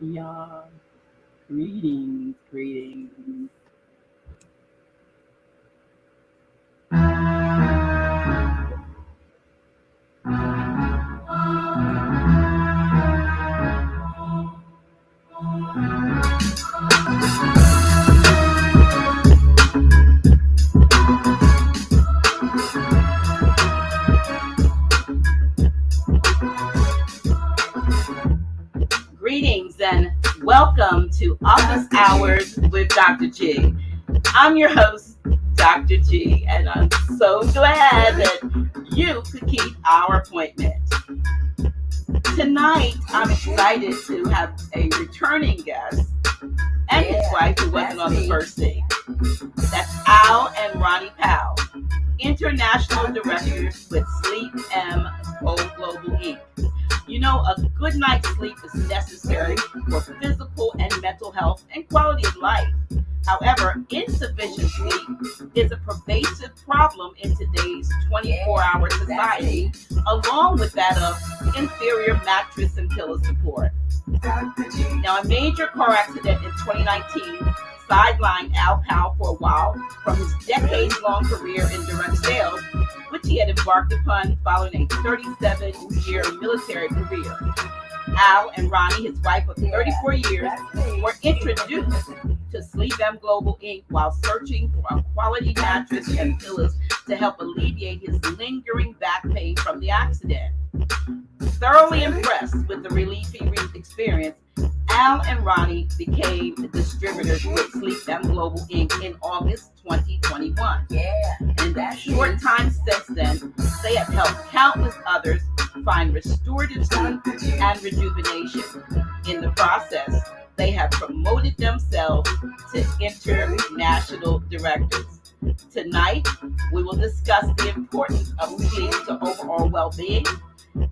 Yeah, greetings. Greetings and welcome to Office Hours with Dr. G. I'm your host, Dr. G, and I'm so glad that you could keep our appointment. Tonight, I'm excited to have a returning guest and his wife who wasn't on the first scene. That's Al and Rani Powell, International Directors with SleepM Global Inc. You know, a good night's sleep is necessary for physical and mental health and quality of life. However, insufficient sleep is a pervasive problem in today's 24-hour society, along with that of inferior mattress and pillow support. Now, a major car accident in 2019 sidelined Al Powell for a while from his decades-long career in direct sales, which he had embarked upon following a 37-year military career. Al and Rani, his wife of 34 years, were introduced to SleepM Global Inc. while searching for a quality mattress and pillows to help alleviate his lingering back pain from the accident. Thoroughly impressed with the relief he experienced, Al and Rani became distributors with SleepM Global Inc. in August 2021. And in that short time since then, they have helped countless others find restorative sleep and rejuvenation. In the process, they have promoted themselves to international directors. Tonight, we will discuss the importance of sleep to overall well-being,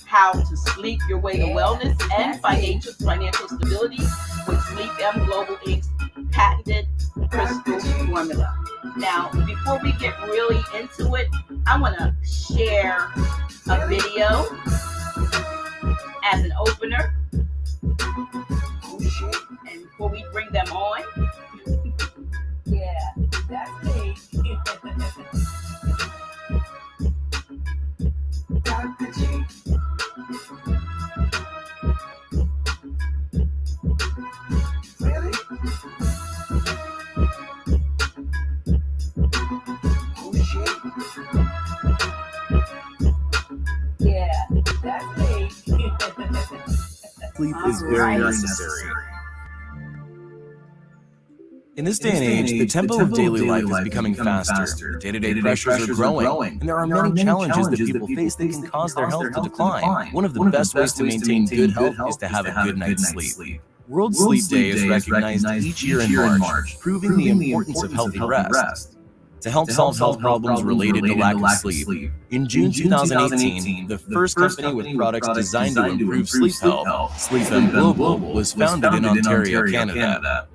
how to sleep your way to wellness and financial stability with SleepM Global Inc.'s patented crystal formula. Now, before we get really into it, I want to share a video as an opener. And before we bring them on, that's me. Dr. G. Really? Oh shit. Yeah, that's me. Sleep is very necessary. In this day and age, the tempo of daily life is becoming faster. Day-to-day pressures are growing, and there are many challenges that people face that can cause their health to decline. One of the best ways to maintain good health is to have a good night's sleep. World Sleep Day is recognized each year in March, proving the importance of healthy rest. To help solve health problems related to lack of sleep, in June 2018, the first company with products designed to improve sleep health, SleepM Global, was founded in Ontario, Canada.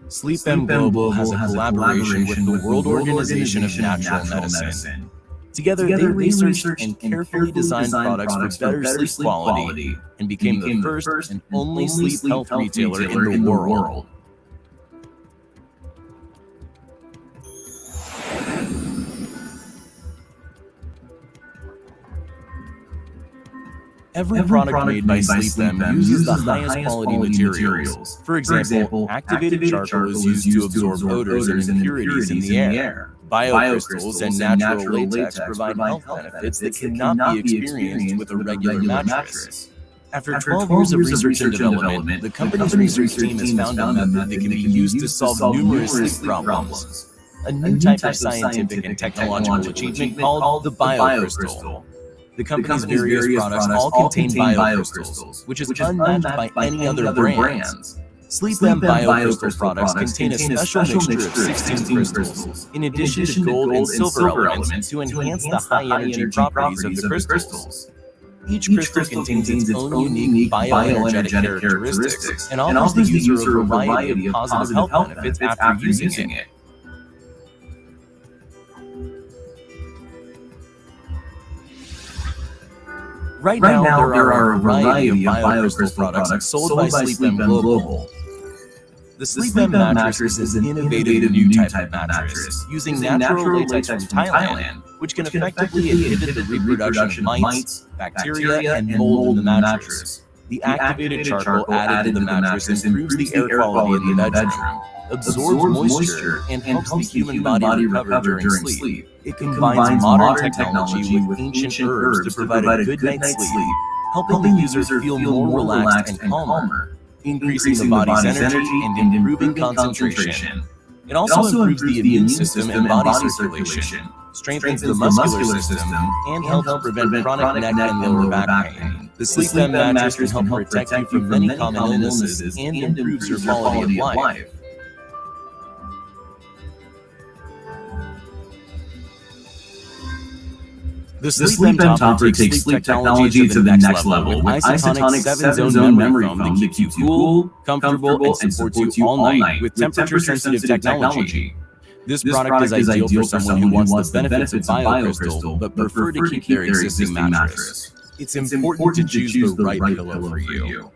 SleepM Global has a collaboration with the World Organization of Natural Medicine. Together, they researched and carefully designed products for better sleep quality and became the first and only sleep health retailer in the world. Every product made by SleepM uses the highest quality materials. For example, activated charcoal is used to absorb odors and impurities in the air. Biocrystals and natural latex provide health benefits that cannot be experienced with a regular mattress. After 12 years of research and development, the company's research team has found a method that can be used to solve numerous sleep problems. A new type of scientific and technological achievement called the biocrystal. The company's various products all contain biocrystals, which is unmatched by any other brands. SleepM biocrystal products contain a special mixture of 16 crystals, in addition to gold and silver elements to enhance the high-energy properties of the crystals. Each crystal contains its own unique bioenergetic characteristics and offers the user a variety of positive health benefits after using it. Right now, there are a variety of BioCrystal products sold by SleepM Global. The SleepM mattress is an innovative new type of mattress using natural latex from Thailand, which can effectively inhibit the reproduction of mites, bacteria, and mold in the mattress. The activated charcoal added to the mattress improves the air quality in the bedroom, absorbs moisture, and helps the human body recover during sleep. It combines modern technology with ancient herbs to provide a good night's sleep, helping the user feel more relaxed and calmer, increasing the body's energy and improving concentration. It also improves the immune system and body circulation, strengthens the muscular system, and helps prevent chronic neck and lower back pain. The SleepM mattress can help protect you from many common illnesses and improves your quality of life. The SleepM Topper takes sleep technology to the next level with isotonic 7-zone memory foam that keeps you cool, comfortable, and supports you all night with temperature-sensitive technology. This product is ideal for someone who wants the benefits of BioCrystal but prefer to keep their existing mattress. It's important to choose the right pillow for you.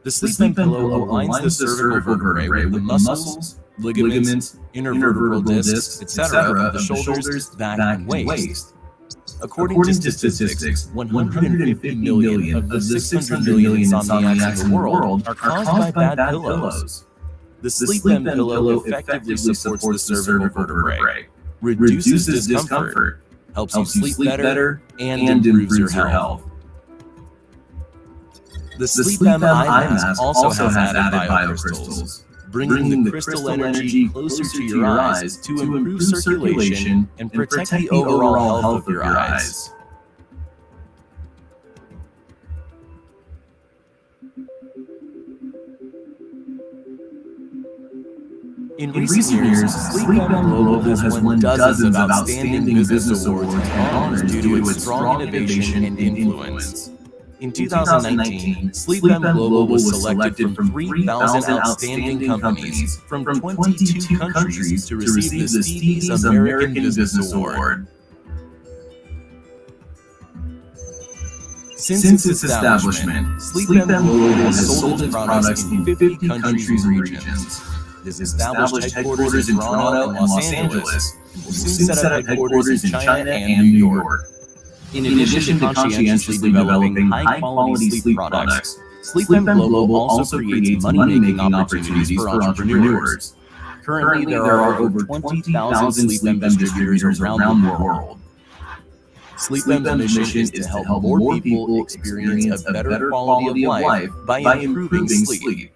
The SleepM pillow aligns the cervical vertebrae with the muscles, ligaments, intervertebral discs, etc. of the shoulders, back, and waist. According to statistics, 150 million of the 600 million insomniacs in the world are caused by bad pillows. The SleepM pillow effectively supports the cervical vertebrae, reduces discomfort, helps you sleep better, and improves your health. The SleepM eye mask also has added BioCrystals, bringing the crystal energy closer to your eyes to improve circulation and protect the overall health of your eyes. In recent years, SleepM Global has won dozens of outstanding business awards and honors due to its strong innovation and influence. In 2019, SleepM Global was selected from 3,000 outstanding companies from 22 countries to receive the Stevie's American Business Award. Since its establishment, SleepM Global has sold its products in 50 countries and regions. It has established headquarters in Toronto and Los Angeles, and will soon set up headquarters in China and New York. In addition to conscientiously developing high-quality sleep products, SleepM Global also creates money-making opportunities for entrepreneurs. Currently, there are over 20,000 SleepM distributors around the world. SleepM's mission is to help more people experience a better quality of life by improving sleep.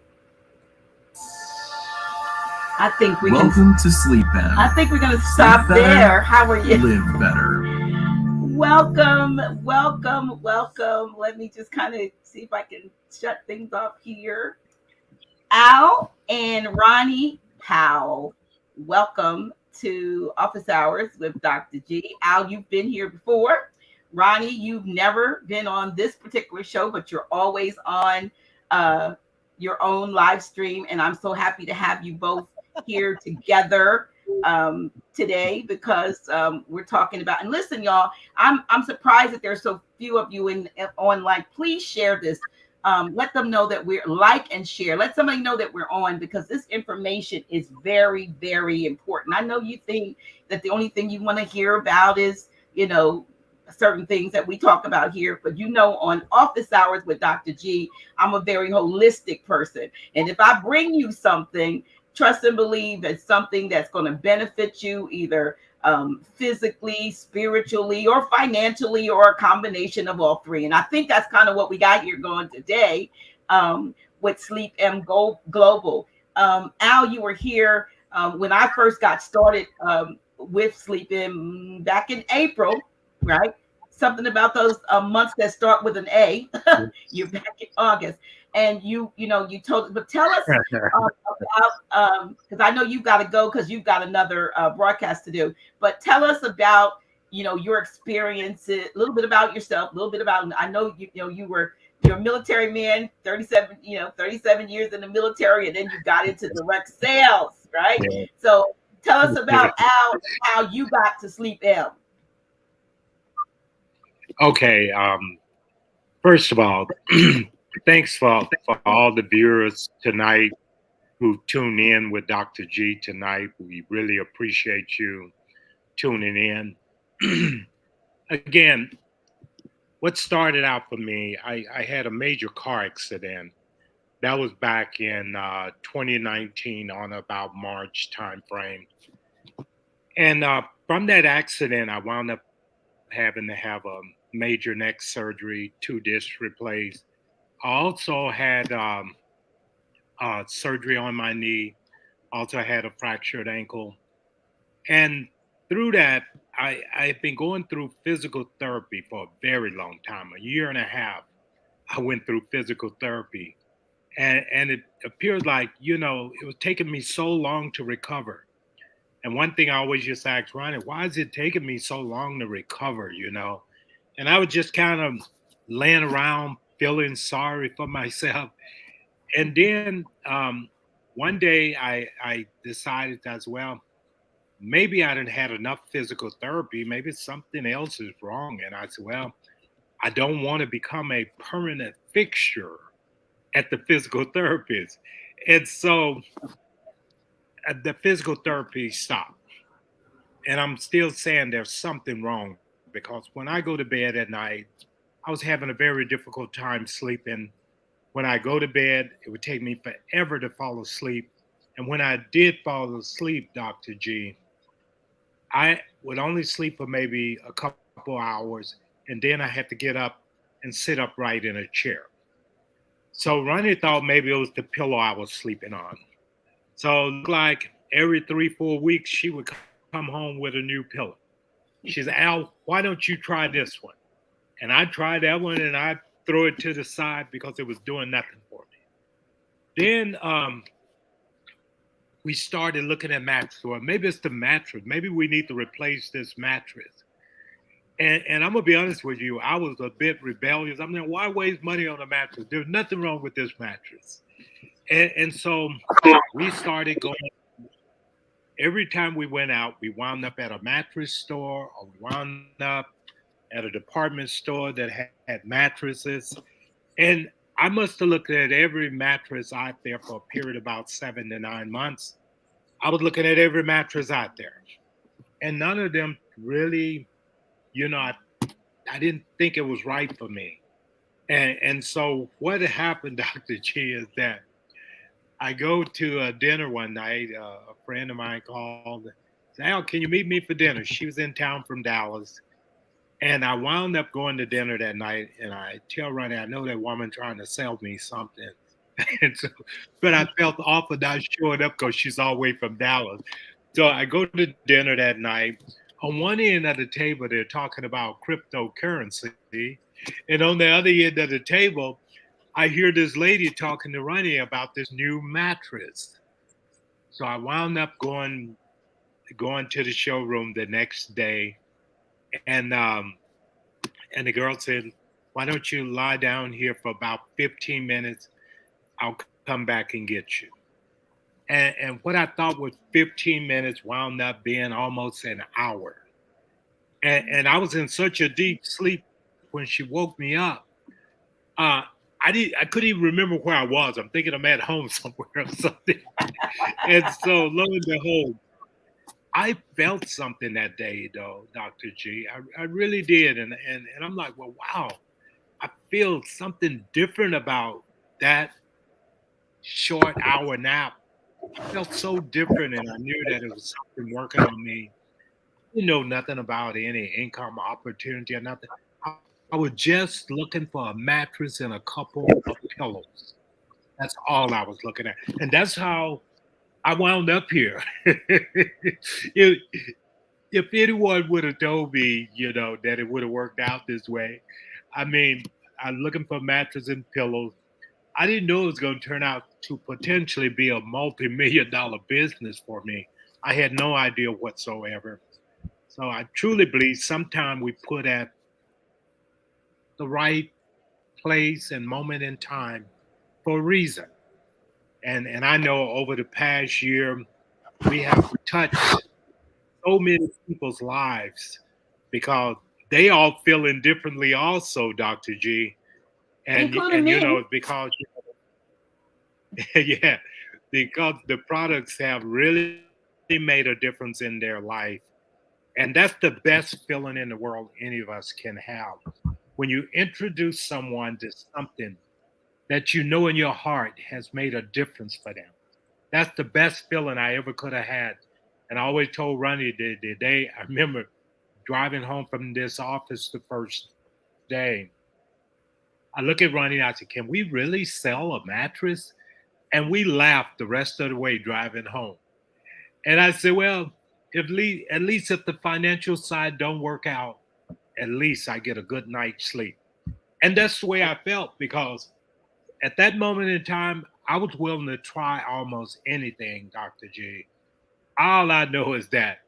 I think we Welcome to SleepM. I think we're going to stop there. How are you? Live better. Welcome. Let me just kind of see if I can shut things off here. Al and Rani Powell, welcome to Office Hours with Dr. G. Al, you've been here before. Rani, you've never been on this particular show, but you're always on your own live stream, and I'm so happy to have you both here together today because we're talking about, and listen, y'all, I'm surprised that there's so few of you on. Like, please share this. Let them know that we're like and share. Let somebody know that we're on, because this information is very, very important. I know you think that the only thing you want to hear about is, certain things that we talk about here, but on Office Hours with Dr. G, I'm a very holistic person. And if I bring you something, trust and believe it's something that's going to benefit you either physically, spiritually, or financially, or a combination of all three. And I think that's kind of what we got here going today with SleepM Global. Al, you were here when I first got started with SleepM back in April, right? Something about those months that start with an A. You're back in August. And you told us, but tell us about, because I know you've got to go because you've got another broadcast to do, but tell us about, your experiences, a little bit about yourself, a little bit about, I know, you're a military man, 37 years in the military, and then you got into direct sales, right? Yeah. So tell us about, Al, how you got to SleepM. Okay. First of all, thanks for all the viewers tonight who tuned in with Dr. G tonight. We really appreciate you tuning in. Again, what started out for me, I had a major car accident. That was back in 2019 on about March timeframe. And from that accident, I wound up having to have a major neck surgery, 2 discs replaced. I also had surgery on my knee, also had a fractured ankle. And through that, I've been going through physical therapy for a very long time, a year and a half. I went through physical therapy. And it appeared like, it was taking me so long to recover. And one thing I always just ask Ronnie, why is it taking me so long to recover? And I was just kind of laying around feeling sorry for myself. And then one day I decided as well, maybe I didn't had enough physical therapy. Maybe something else is wrong. And I said, well, I don't want to become a permanent fixture at the physical therapist. And so the physical therapy stopped. And I'm still saying there's something wrong because when I go to bed at night, I was having a very difficult time sleeping. When I go to bed, it would take me forever to fall asleep. And when I did fall asleep, Dr. G, I would only sleep for maybe a couple hours, and then I had to get up and sit upright in a chair. So Ronnie thought maybe it was the pillow I was sleeping on. So it looked like every 3, 4 weeks she would come home with a new pillow. She said, Al, why don't you try this one? And I tried that one and I threw it to the side because it was doing nothing for me. Then we started looking at mattress. Well, maybe it's the mattress. Maybe we need to replace this mattress. And I'm gonna be honest with you, I was a bit rebellious. I'm like, why waste money on a mattress? There's nothing wrong with this mattress. And so we started going. Every time we went out, we wound up at a mattress store or we wound up at a department store that had mattresses. And I must have looked at every mattress out there for a period of about 7 to 9 months. I was looking at every mattress out there. And none of them really, you know, I, I didn't think it was right for me. And so what happened, Dr. G, is that I go to a dinner one night. A friend of mine called, said, Al, can you meet me for dinner? She was in town from Dallas. And I wound up going to dinner that night. And I tell Ronnie, I know that woman trying to sell me something. and so, but I felt awful not showing up because she's all the way from Dallas. So I go to dinner that night. On one end of the table, they're talking about cryptocurrency. And on the other end of the table, I hear this lady talking to Ronnie about this new mattress. So I wound up going to the showroom the next day, and and the girl said, "Why don't you lie down here for about 15 minutes? I'll come back and get you." And what I thought was 15 minutes wound up being almost an hour. And I was in such a deep sleep when she woke me up. Uh, I couldn't even remember where I was. I'm thinking I'm at home somewhere or something. And so lo and behold, I felt something that day though, Dr. G. I really did. And I'm like, well, wow, I feel something different about that short hour nap. It felt so different and I knew that it was something working on me. You know nothing about any income opportunity or nothing. I was just looking for a mattress and a couple of pillows. That's all I was looking at. And that's how I wound up here. if, if anyone would have told me, that it would have worked out this way, I mean, I'm looking for mattress and pillows. I didn't know it was going to turn out to potentially be a multi-million dollar business for me. I had no idea whatsoever. So I truly believe sometime we put at the right place and moment in time for a reason. And I know over the past year we have touched so many people's lives because they all feeling differently also, Dr. G. including me. Because yeah, because the products have really made a difference in their life. And that's the best feeling in the world any of us can have. When you introduce someone to something that you know in your heart has made a difference for them. That's the best feeling I ever could have had. And I always told Ronnie the day I remember driving home from this office the first day. I look at Ronnie and I said, "Can we really sell a mattress?" And we laughed the rest of the way driving home. And I said, "Well, at least if the financial side don't work out, at least I get a good night's sleep." And that's the way I felt because at that moment in time, I was willing to try almost anything, Dr. G. All I know is that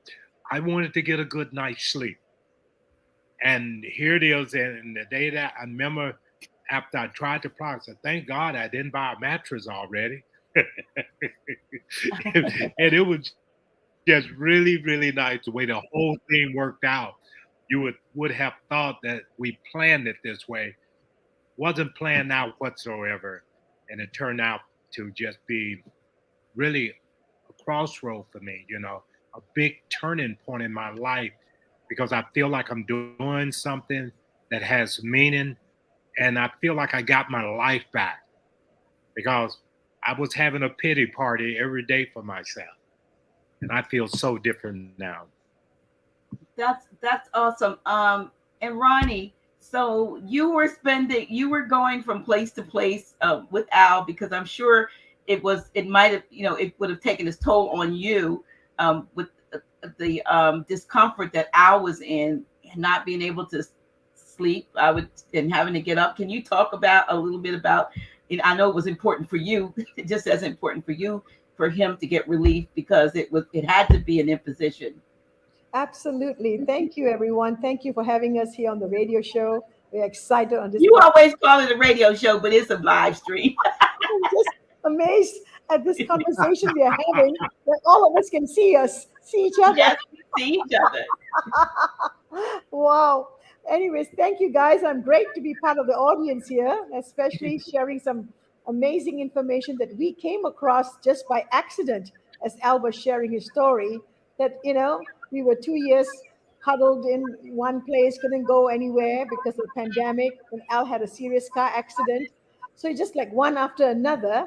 I wanted to get a good night's sleep. And here it is. And the day that I remember after I tried the products, I thank God I didn't buy a mattress already. And it was just really, really nice the way the whole thing worked out. You would have thought that we planned it this way. Wasn't planned out whatsoever. And it turned out to just be really a crossroad for me, a big turning point in my life because I feel like I'm doing something that has meaning and I feel like I got my life back because I was having a pity party every day for myself. And I feel so different now. That's awesome. And Ronnie, so you were going from place to place with Al because I'm sure it might have, it would have taken its toll on you with the discomfort that Al was in and not being able to sleep. And having to get up. Can you talk about a little bit about? And I know it was important for you, just as important for you, for him to get relief because it had to be an imposition. Absolutely. Thank you, everyone. Thank you for having us here on the radio show. We're excited on this. You always call it a radio show, but it's a live stream. I'm just amazed at this conversation we are having that all of us can see each other. Yes, we see each other. Wow. Anyways, thank you guys. I'm great to be part of the audience here, especially sharing some amazing information that we came across just by accident as Al was sharing his story. That, we were 2 years huddled in one place, couldn't go anywhere because of the pandemic. And Al had a serious car accident. So it's just like one after another.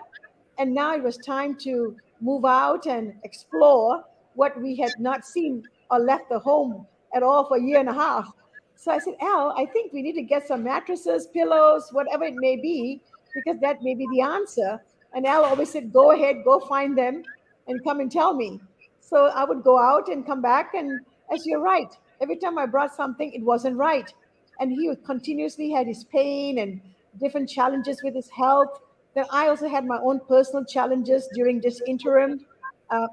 And now it was time to move out and explore what we had not seen or left the home at all for a year and a half. So I said, Al, I think we need to get some mattresses, pillows, whatever it may be, because that may be the answer. And Al always said, go ahead, go find them and come and tell me. So I would go out and come back. And as you're right, every time I brought something, it wasn't right. And he would continuously had his pain and different challenges with his health. Then I also had my own personal challenges during this interim.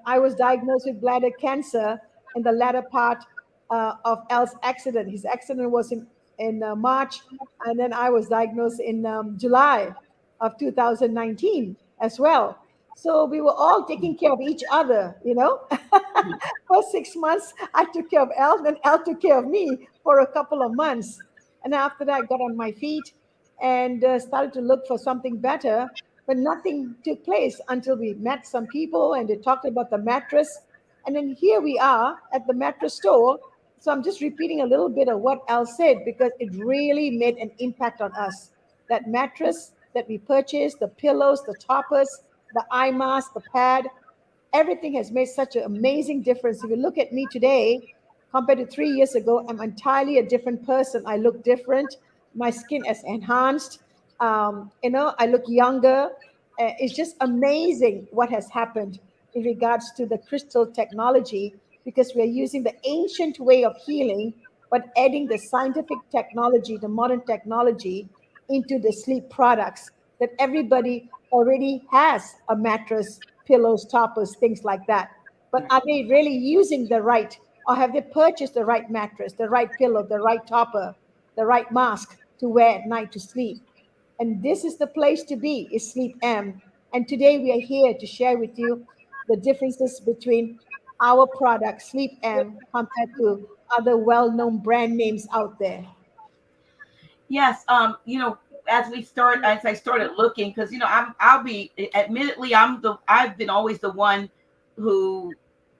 I was diagnosed with bladder cancer in the latter part of Al's accident. His accident was in March, and then I was diagnosed in July of 2019 as well. So we were all taking care of each other. For 6 months, I took care of Al, then Al took care of me for a couple of months. And after that, I got on my feet and started to look for something better. But nothing took place until we met some people and they talked about the mattress. And then here we are at the mattress store. So I'm just repeating a little bit of what Al said because it really made an impact on us. That mattress that we purchased, the pillows, the toppers, the eye mask, the pad, everything has made such an amazing difference. If you look at me today, compared to 3 years ago, I'm entirely a different person. I look different. My skin is enhanced. I look younger. It's just amazing what has happened in regards to the crystal technology because we're using the ancient way of healing, but adding the scientific technology, the modern technology into the sleep products that everybody already has a mattress, pillows, toppers, things like that. But are they really using the right, or have they purchased the right mattress, the right pillow, the right topper, the right mask to wear at night to sleep? And this is the place to be, is SleepM. And today we are here to share with you the differences between our product, SleepM, compared to other well-known brand names out there. Yes, as I started looking, because I'll be admittedly I've been always the one who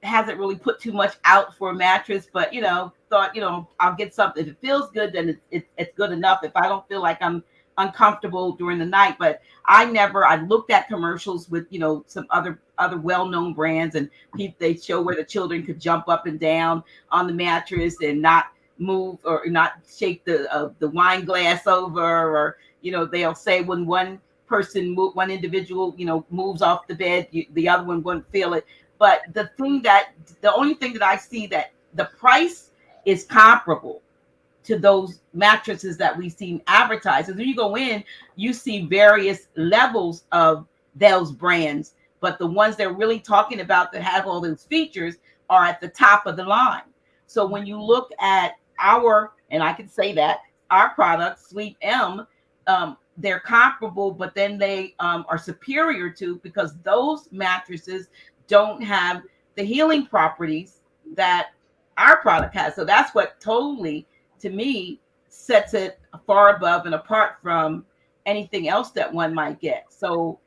hasn't really put too much out for a mattress, but thought I'll get something. If it feels good, then it's good enough. If I don't feel like I'm uncomfortable during the night, but I looked at commercials with some other well-known brands, and they show where the children could jump up and down on the mattress and not move or not shake the wine glass over, or they'll say when one individual moves off the bed, the other one wouldn't feel it. But the only thing that I see, that the price is comparable to those mattresses that we've seen advertised. And when you go in, you see various levels of those brands, but the ones they're really talking about that have all those features are at the top of the line. So when you look at and I can say that our product, SleepM, they're comparable, but then they are superior to, because those mattresses don't have the healing properties that our product has. So that's what totally, to me, sets it far above and apart from anything else that one might get. So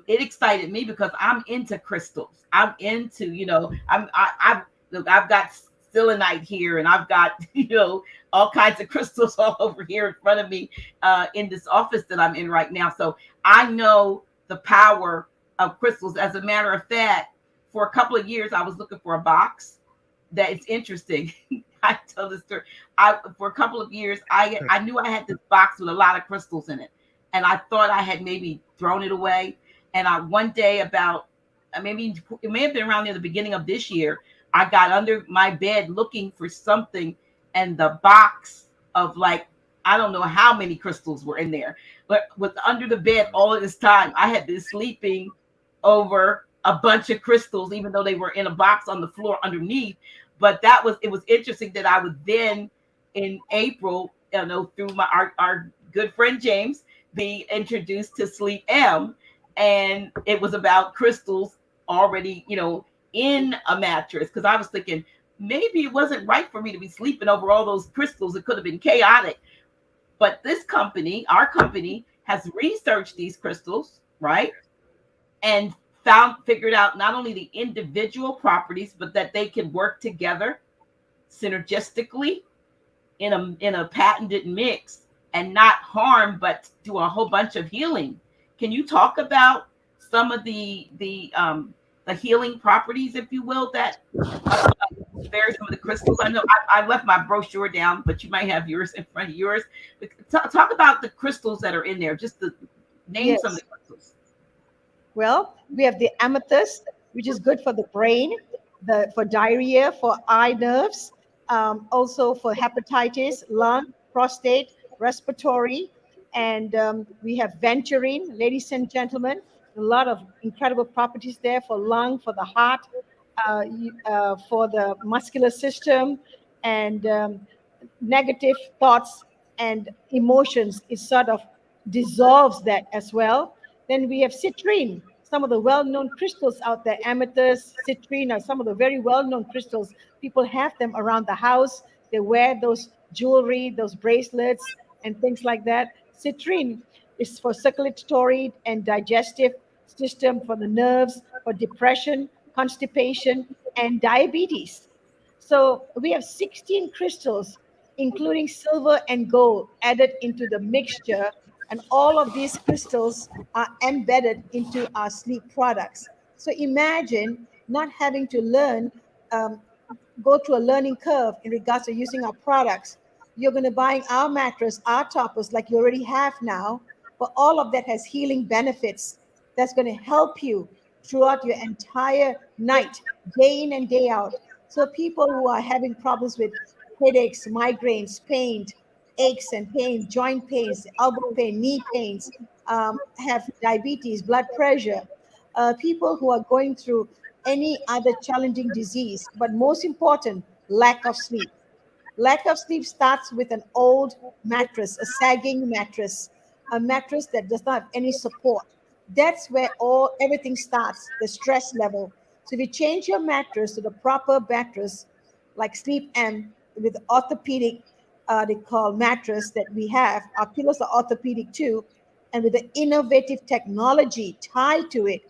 it excited me because I'm into crystals. I'm into, I've got selenite here, and I've got all kinds of crystals all over here in front of me in this office that I'm in right now. So I know the power of crystals. As a matter of fact, for a couple of years I was looking for a box. That it's interesting. I tell this story. For a couple of years I knew I had this box with a lot of crystals in it, and I thought I had maybe thrown it away. And one day, about maybe it may have been around near the beginning of this year, I got under my bed looking for something, and the box of I don't know how many crystals were in there, but with under the bed all of this time, I had been sleeping over a bunch of crystals, even though they were in a box on the floor underneath. But it was interesting that I would then, in April, through our good friend James, be introduced to SleepM, and it was about crystals already, in a mattress, because I was thinking maybe it wasn't right for me to be sleeping over all those crystals. It could have been chaotic. But our company, has researched these crystals, right? And figured out not only the individual properties, but that they can work together synergistically in a patented mix and not harm, but do a whole bunch of healing. Can you talk about some of the healing properties, if you will, that vary some of the crystals? I know I left my brochure down, but you might have yours in front of yours. Talk about the crystals that are in there, just to name some of the crystals. Well, we have the amethyst, which is good for the brain, for diarrhea, for eye nerves, also for hepatitis, lung, prostate, respiratory. And we have venturine, ladies and gentlemen, a lot of incredible properties there for lung, for the heart, for the muscular system, and negative thoughts and emotions. It sort of dissolves that as well. Then we have citrine, some of the well-known crystals out there. Amethyst, citrine are some of the very well-known crystals. People have them around the house. They wear those jewelry, those bracelets, and things like that. Citrine is for circulatory and digestive system, for the nerves, for depression, constipation, and diabetes. So we have 16 crystals, including silver and gold, added into the mixture. And all of these crystals are embedded into our sleep products. So imagine not having to go through a learning curve in regards to using our products. You're going to buy our mattress, our toppers, like you already have now, but all of that has healing benefits that's going to help you throughout your entire night, day in and day out. So people who are having problems with headaches, migraines, pain, aches and pain, joint pains, elbow pain, knee pains, have diabetes, blood pressure, people who are going through any other challenging disease, but most important, lack of sleep. Lack of sleep starts with an old mattress, a sagging mattress, a mattress that does not have any support. That's where everything starts, the stress level. So if you change your mattress to the proper mattress, like SleepM with orthopedic they call mattress that we have. Our pillows are orthopedic too, and with the innovative technology tied to it,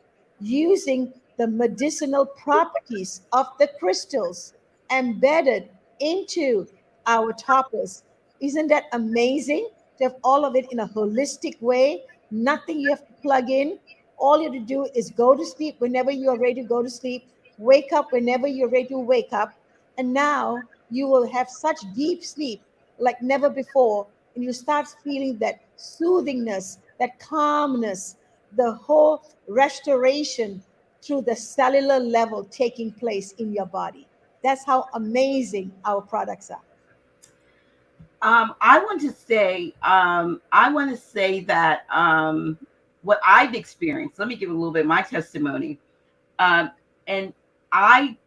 using the medicinal properties of the crystals embedded into our toppers. Isn't that amazing to have all of it in a holistic way? Nothing you have to plug in. All you have to do is go to sleep whenever you are ready to go to sleep, wake up whenever you're ready to wake up, and now you will have such deep sleep like never before. And you start feeling that soothingness, that calmness, the whole restoration through the cellular level taking place in your body. That's how amazing our products are. I want to say that what I've experienced. Let me give a little bit of my testimony. Um, and I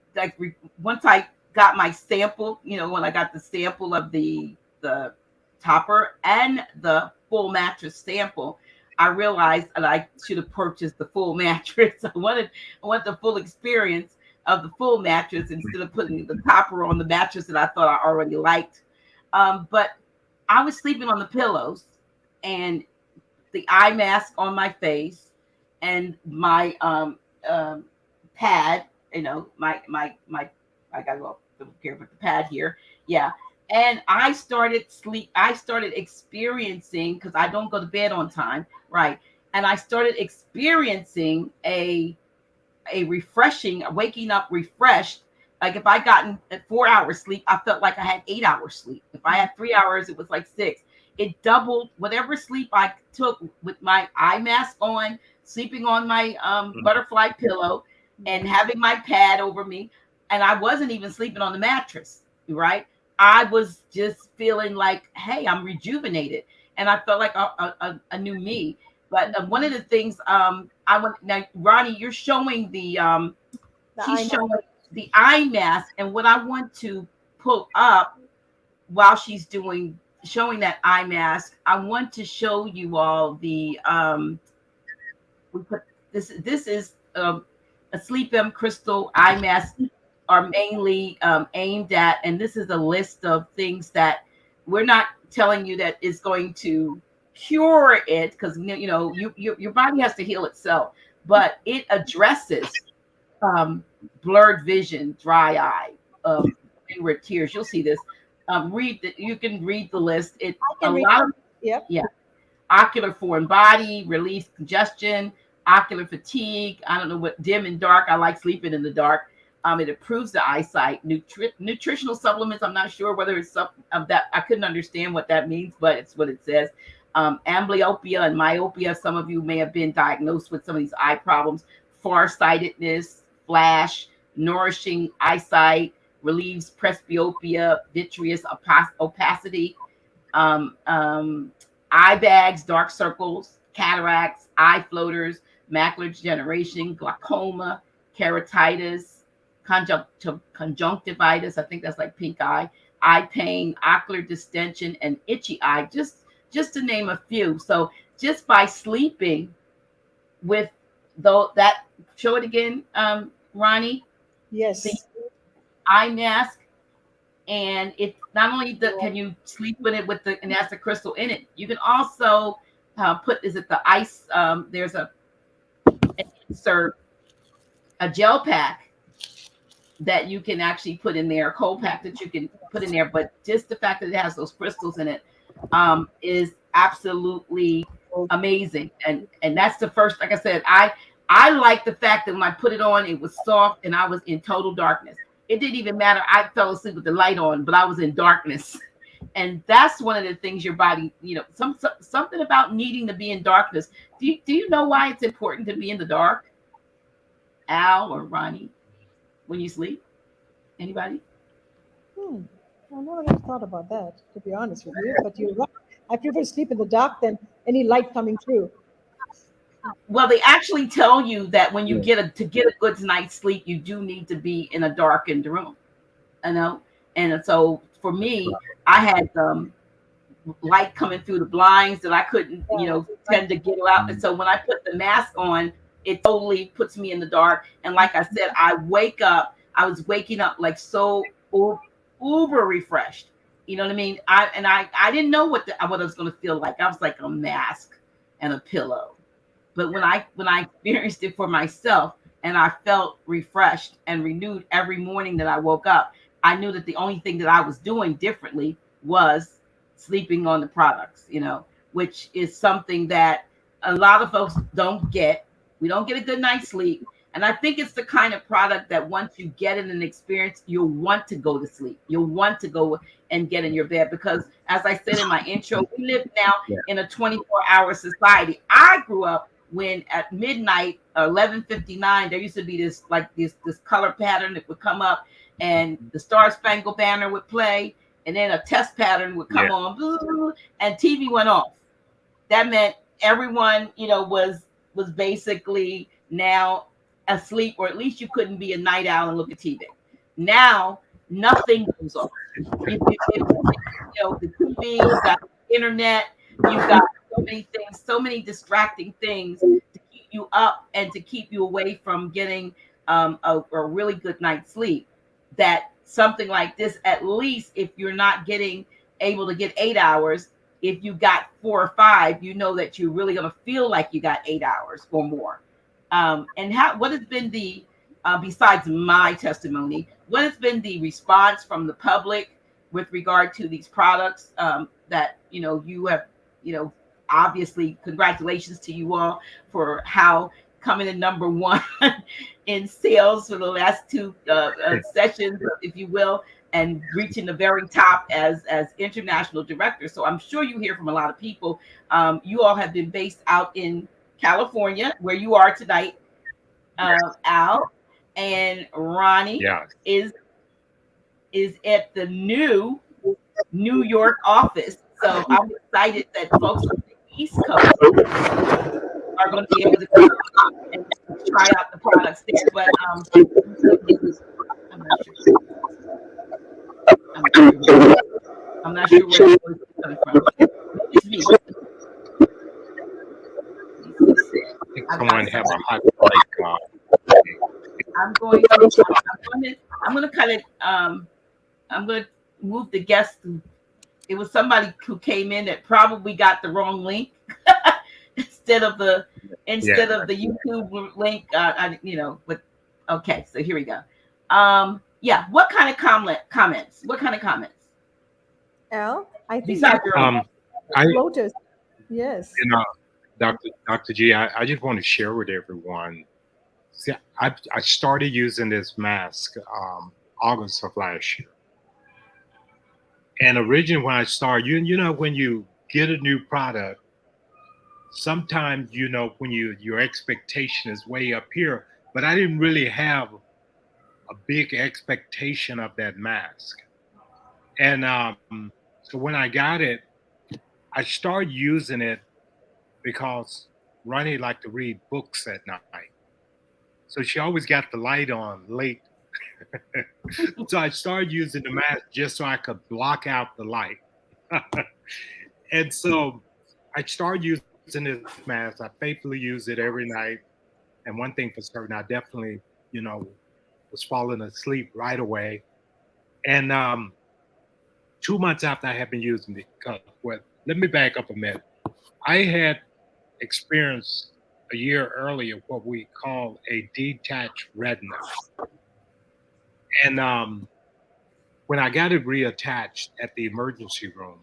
once I got my sample, when I got the sample of the topper and the full mattress sample, I realized that I should have purchased the full mattress. I want the full experience of the full mattress instead of putting the topper on the mattress that I thought I already liked. But I was sleeping on the pillows and the eye mask on my face and my pad, I gotta go care with the pad here. Yeah. And I started experiencing, because I don't go to bed on time, right? And I started experiencing a waking up refreshed. Like if I gotten 4 hours sleep, I felt like I had 8 hours sleep. If I had 3 hours, it was like 6. It doubled whatever sleep I took with my eye mask on, sleeping on my butterfly pillow, and having my pad over me. And I wasn't even sleeping on the mattress, right? I was just feeling like, hey, I'm rejuvenated. And I felt like a new me. But one of the things I want now, Ronnie, you're showing he's showing the eye mask, and what I want to pull up while she's showing that eye mask, I want to show you all the we put this is a SleepM crystal eye mask are mainly aimed at, and this is a list of things that we're not telling you that is going to cure it, because your body has to heal itself, but it addresses blurred vision, dry eye, inward tears. You'll see this. You can read the list. Yep. Yeah. Ocular foreign body, relief congestion, ocular fatigue. I don't know what dim and dark. I like sleeping in the dark. It improves the eyesight. Nutritional supplements. I'm not sure whether it's some of that. I couldn't understand what that means, but it's what it says. Amblyopia and myopia. Some of you may have been diagnosed with some of these eye problems. Farsightedness, flash, nourishing eyesight, relieves presbyopia, vitreous opacity, eye bags, dark circles, cataracts, eye floaters, macular degeneration, glaucoma, keratitis, conjunctivitis, I think that's like pink eye pain, ocular distension, and itchy eye, just to name a few. So just by sleeping with that, show it again, Ronnie. Yes. The eye mask, and it's not only can you sleep with it and that's the crystal in it. You can also is it the ice? There's an insert, a gel pack that you can actually put in there, a cold pack that you can put in there. But just the fact that it has those crystals in it is absolutely amazing. And that's the first, like I said, I like the fact that when I put it on, it was soft and I was in total darkness. It didn't even matter. I fell asleep with the light on, but I was in darkness. And that's one of the things your body, something about needing to be in darkness. Do you know why it's important to be in the dark, Al or Ronnie, when you sleep? Anybody? I never really thought about that, to be honest with you. But you're right. I prefer to sleep in the dark than any light coming through. Well, they actually tell you that when you get a good night's sleep, you do need to be in a darkened room, And so for me, I had light coming through the blinds that I couldn't, tend to get out. And so when I put the mask on, it totally puts me in the dark. And like I said, I was waking up like so uber refreshed. You know what I mean? I didn't know what it was going to feel like. I was like a mask and a pillow. But when I experienced it for myself and I felt refreshed and renewed every morning that I woke up, I knew that the only thing that I was doing differently was sleeping on the products, which is something that a lot of folks don't get. We don't get a good night's sleep. And I think it's the kind of product that once you get it and experience, you'll want to go to sleep. You'll want to go and get in your bed because, as I said in my intro, we live now in a 24-hour society. I grew up when at midnight, 11:59, there used to be this color pattern that would come up, and the Star Spangled Banner would play, and then a test pattern would come on, boo, and TV went off. That meant everyone, was basically now asleep, or at least you couldn't be a night owl and look at TV. Now nothing goes off. The TV, you've got the internet, you've got so many things, so many distracting things to keep you up and to keep you away from getting a really good night's sleep. That something like this, at least if you're not able to get 8 hours, if you got 4 or 5, you know that you're really going to feel like you got 8 hours or more. And what has been the, besides my testimony, what has been the response from the public with regard to these products that, you have, obviously congratulations to you all for how coming in number 1 in sales for the last 2 sessions, if you will, and reaching the very top as international director. So I'm sure you hear from a lot of people. You all have been based out in California, where you are tonight, Al, and Ronnie is at the new New York office. So I'm excited that folks from the East Coast are going to be able to come and try out the products there. But I'm not sure where the voice is coming from. It's me. Someone have a hot mic on. I'm going to cut it. I'm going to move the guest. It was somebody who came in that probably got the wrong link instead of the YouTube link. But okay. So here we go. What kind of comments? What kind of comments? Al, I think besides your Lotus. Yes. Dr. G, I just want to share with everyone. See, I started using this mask August of last year. And originally when I started, when you get a new product, sometimes, when your expectation is way up here, but I didn't really have a big expectation of that mask. And so when I got it, I started using it because Rani liked to read books at night. So she always got the light on late. So I started using the mask just so I could block out the light. And so I started using this mask. I faithfully use it every night. And one thing for certain, I definitely, was falling asleep right away. And 2 months after I had been using it, let me back up a minute. I had experienced a year earlier what we call a detached retina. And when I got it reattached at the emergency room,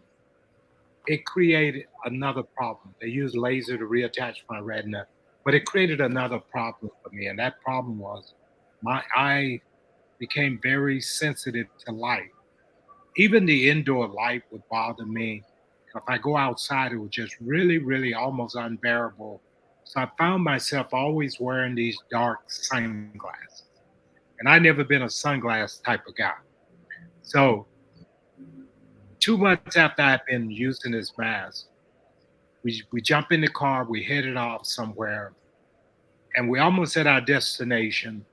it created another problem. They used laser to reattach my retina, but it created another problem for me. And that problem was my eye became very sensitive to light. Even the indoor light would bother me. If I go outside, it was just really, really almost unbearable. So I found myself always wearing these dark sunglasses. And I've never been a sunglass type of guy. So 2 months after I've been using this mask, we jump in the car, we headed off somewhere, and we almost at our destination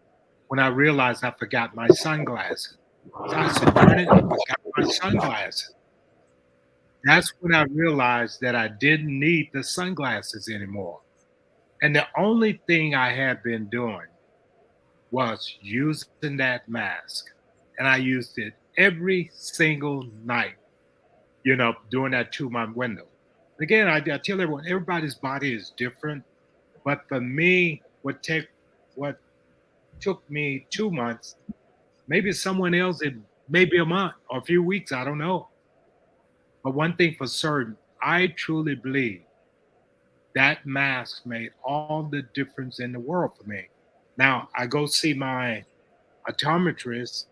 when I realized I forgot my sunglasses. So I said, darn it, I forgot my sunglasses. That's when I realized that I didn't need the sunglasses anymore. And the only thing I had been doing was using that mask. And I used it every single night during that 2-month window. Again, I tell everyone, everybody's body is different. But for me, what took me 2 months, maybe someone else, it maybe a month or a few weeks, I don't know. But one thing for certain, I truly believe that mask made all the difference in the world for me. Now, I go see my optometrist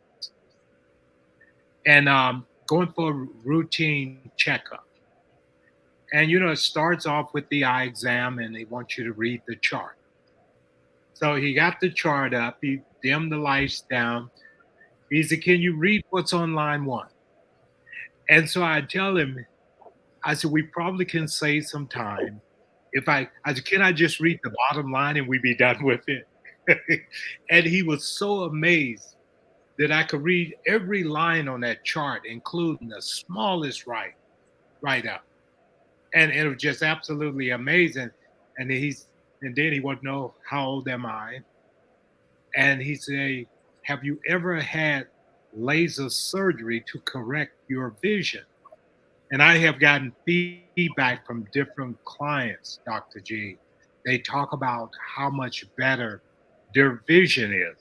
and going for a routine checkup. And, it starts off with the eye exam and they want you to read the chart. So he got the chart up, he dimmed the lights down. He said, "Can you read what's on line 1?" And so I tell him, I said, "We probably can save some time. I said, can I just read the bottom line and we be done with it?" And he was so amazed that I could read every line on that chart, including the smallest right up. And it was just absolutely amazing. And then he wanted to know, how old am I? And he said, "Have you ever had laser surgery to correct your vision?" And I have gotten feedback from different clients, Dr. G. They talk about how much better their vision is.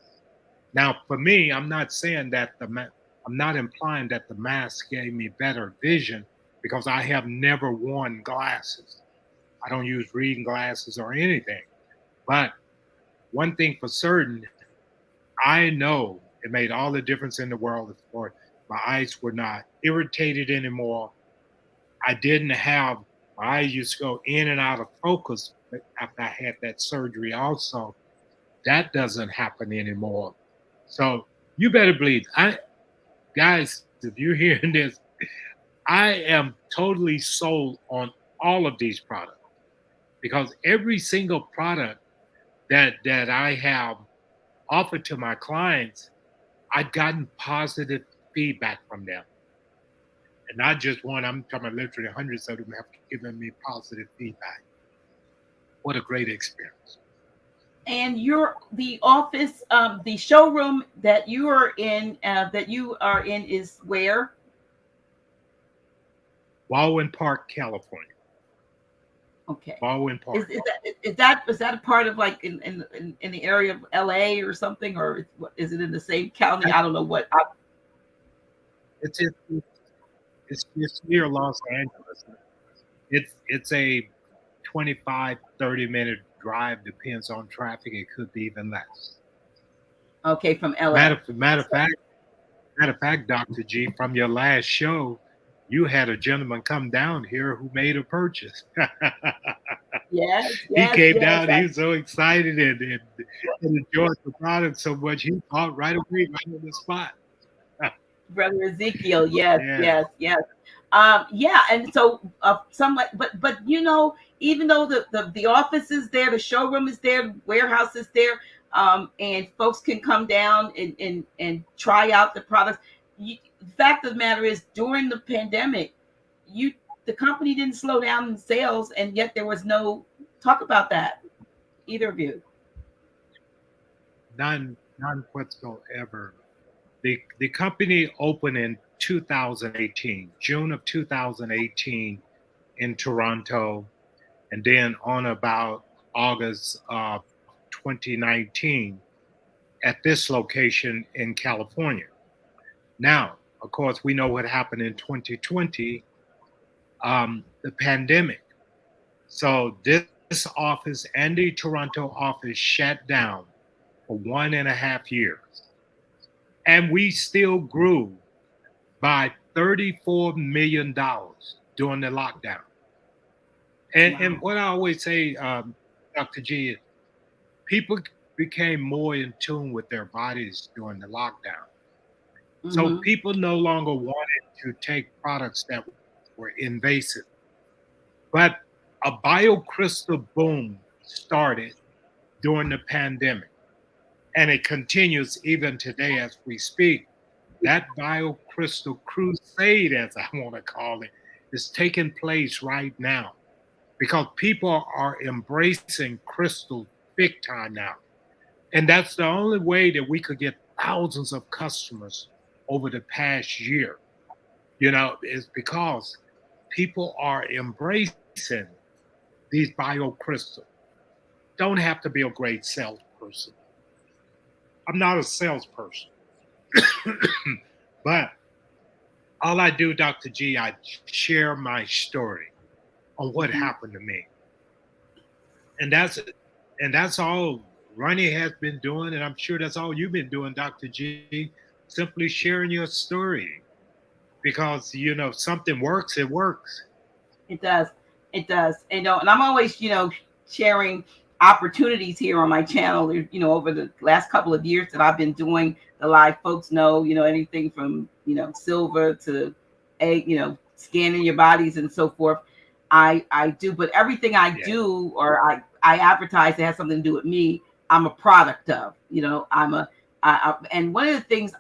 Now, for me, I'm not saying that I'm not implying that the mask gave me better vision, because I have never worn glasses. I don't use reading glasses or anything. But one thing for certain, I know it made all the difference in the world. For my eyes were not irritated anymore. I didn't have, my eyes used to go in and out of focus after I had that surgery also. That doesn't happen anymore. So you better believe, guys, if you're hearing this, I am totally sold on all of these products, because every single product that I have offered to my clients, I've gotten positive feedback from them. And not just one, I'm talking about literally hundreds of them have given me positive feedback. What a great experience. And the office, the showroom that you are in is where? Baldwin Park, California. Okay. Baldwin Park. Is that a part of, like, in the area of LA or something, or is it in the same county? I don't know what. It's near Los Angeles. It's a 25, 30-minute drive, depends on traffic. It could be even less. Okay, from LA. Matter of fact, Dr. G, from your last show, you had a gentleman come down here who made a purchase. Yes, he came down. He was so excited and enjoyed the product so much. He bought right away, right on the spot. Brother Ezekiel, yes. Yeah, and so somewhat, but even though the office is there, the showroom is there, the warehouse is there, and folks can come down and try out the products. The fact of the matter is, during the pandemic, the company didn't slow down in sales, and yet there was no talk about that. Either of you? None whatsoever. The company opened in 2018, June of 2018 in Toronto, and then on about August of 2019 at this location in California. Now, of course, we know what happened in 2020, the pandemic. So this office and the Toronto office shut down for 1.5 years. And we still grew by $34 million during the lockdown. And what I always say, Dr. G, is people became more in tune with their bodies during the lockdown. Mm-hmm. So people no longer wanted to take products that were invasive. But a biocrystal boom started during the pandemic. And it continues even today as we speak. That biocrystal crusade, as I want to call it, is taking place right now, because people are embracing crystal big time now. And that's the only way that we could get thousands of customers over the past year, is because people are embracing these biocrystals. Don't have to be a great salesperson. I'm not a salesperson. But all I do, Dr. G, I share my story on what happened to me. And that's all Ronnie has been doing, and I'm sure that's all you've been doing, Dr. G, simply sharing your story. Because if something works, it works. It does. It does. And I'm always, sharing opportunities here on my channel. Over the last couple of years that I've been doing the live, folks know, anything from, silver to scanning your bodies and so forth. I do, but everything I do or I advertise that has something to do with me, I'm a product of. And one of the things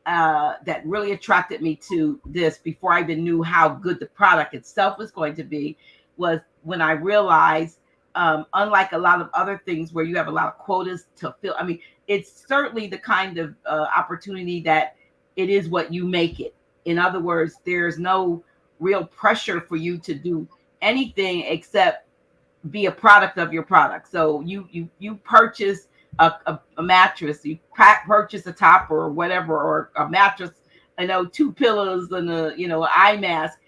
that really attracted me to this before I even knew how good the product itself was going to be was when I realized, unlike a lot of other things where you have a lot of quotas to fill, I mean, it's certainly the kind of opportunity that it is what you make it. In other words, there's no real pressure for you to do anything except be a product of your product. So you purchase a mattress, you purchase a topper or whatever, or a mattress, 2 pillows and a eye mask.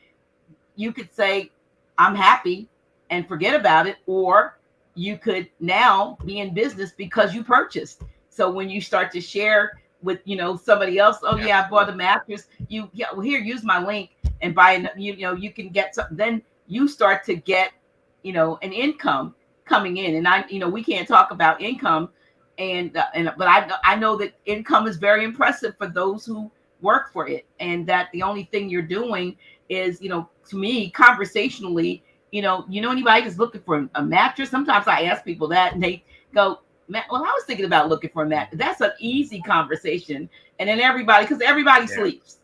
You could say, I'm happy and forget about it, or you could now be in business because you purchased. So when you start to share with somebody else, I bought a mattress, well, here, use my link and buy you can get some, then you start to get an income coming in. And we can't talk about income but I know that income is very impressive for those who work for it, and that the only thing you're doing is to me, conversationally, anybody that's looking for a mattress. Sometimes I ask people that and they go, well, I was thinking about looking for a mattress. That's an easy conversation. And then because everybody sleeps,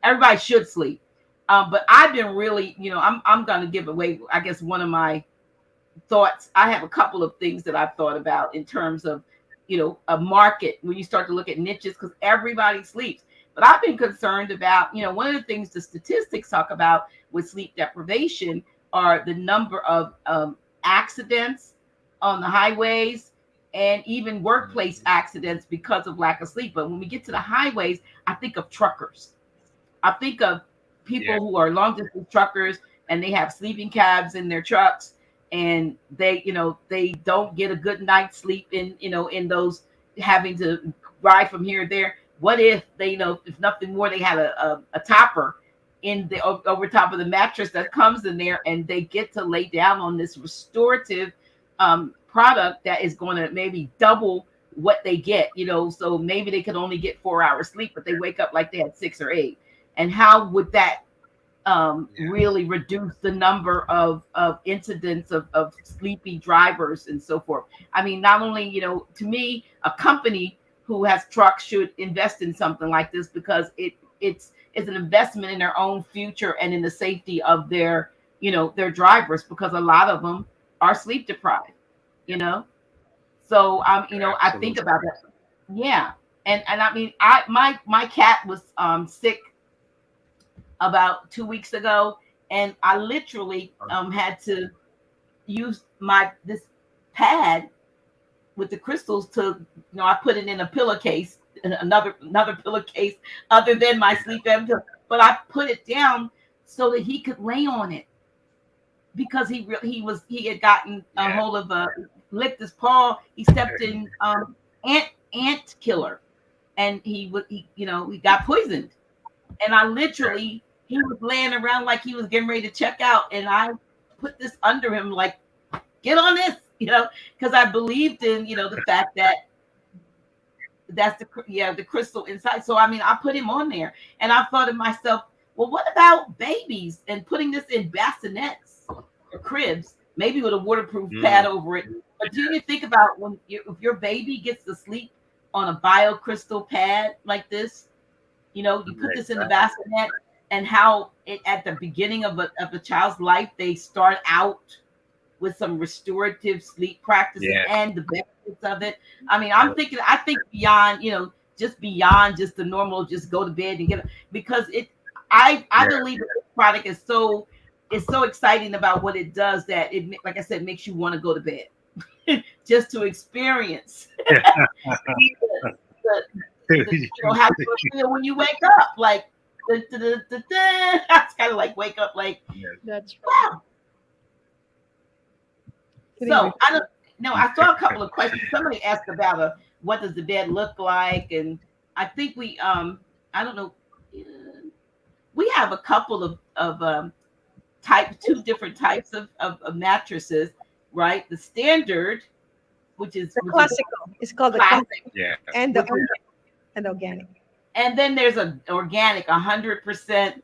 everybody should sleep. But I've been really, I'm going to give away, I guess, one of my thoughts. I have a couple of things that I've thought about in terms of, a market when you start to look at niches, because everybody sleeps. But I've been concerned about, one of the things the statistics talk about with sleep deprivation are the number of accidents on the highways and even workplace accidents because of lack of sleep. But when we get to the highways, I think of truckers. I think of people who are long distance truckers, and they have sleeping cabs in their trucks, and they don't get a good night's sleep in those, having to ride from here to there. What if they, if nothing more, they had a topper in the over top of the mattress that comes in there, and they get to lay down on this restorative product that is going to maybe double what they get, so maybe they could only get 4 hours sleep, but they wake up like they had 6 or 8. And how would that really reduce the number of incidents of sleepy drivers and so forth? I mean, not only, to me, a company who has trucks should invest in something like this, because it's an investment in their own future and in the safety of their drivers, because a lot of them are sleep deprived, So I think about that. Yeah. And I mean, my cat was sick about 2 weeks ago, and I literally had to use this pad with the crystals to, I put it in a pillowcase, another pillowcase other than my SleepM pillow, but I put it down so that he could lay on it, because he had gotten a hold of licked his paw. He stepped in ant killer, and he got poisoned. And I literally, he was laying around like he was getting ready to check out, and I put this under him, like, get on this, because I believed in, the fact that that's the crystal inside. So I mean, I put him on there, and I thought to myself, well, what about babies and putting this in bassinets or cribs, maybe with a waterproof pad over it? But do you think about if your baby gets to sleep on a biocrystal pad like this? You put this in the bassinet, and how at the beginning of a child's life, they start out with some restorative sleep practices and the benefits of it. I mean, I think beyond, just beyond just the normal, just go to bed and get it, because I believe product is so exciting about what it does that it, like I said, makes you want to go to bed just to experience how you feel when you wake up. Like it's kind of like wake up like That's right. wow. So I don't know. I saw a couple of questions. Somebody asked about what does the bed look like, and I think we I don't know. We have a couple of two different types of mattresses, right? The standard, which is classical. It's called the classic, and the organic. And then there's an organic, 100%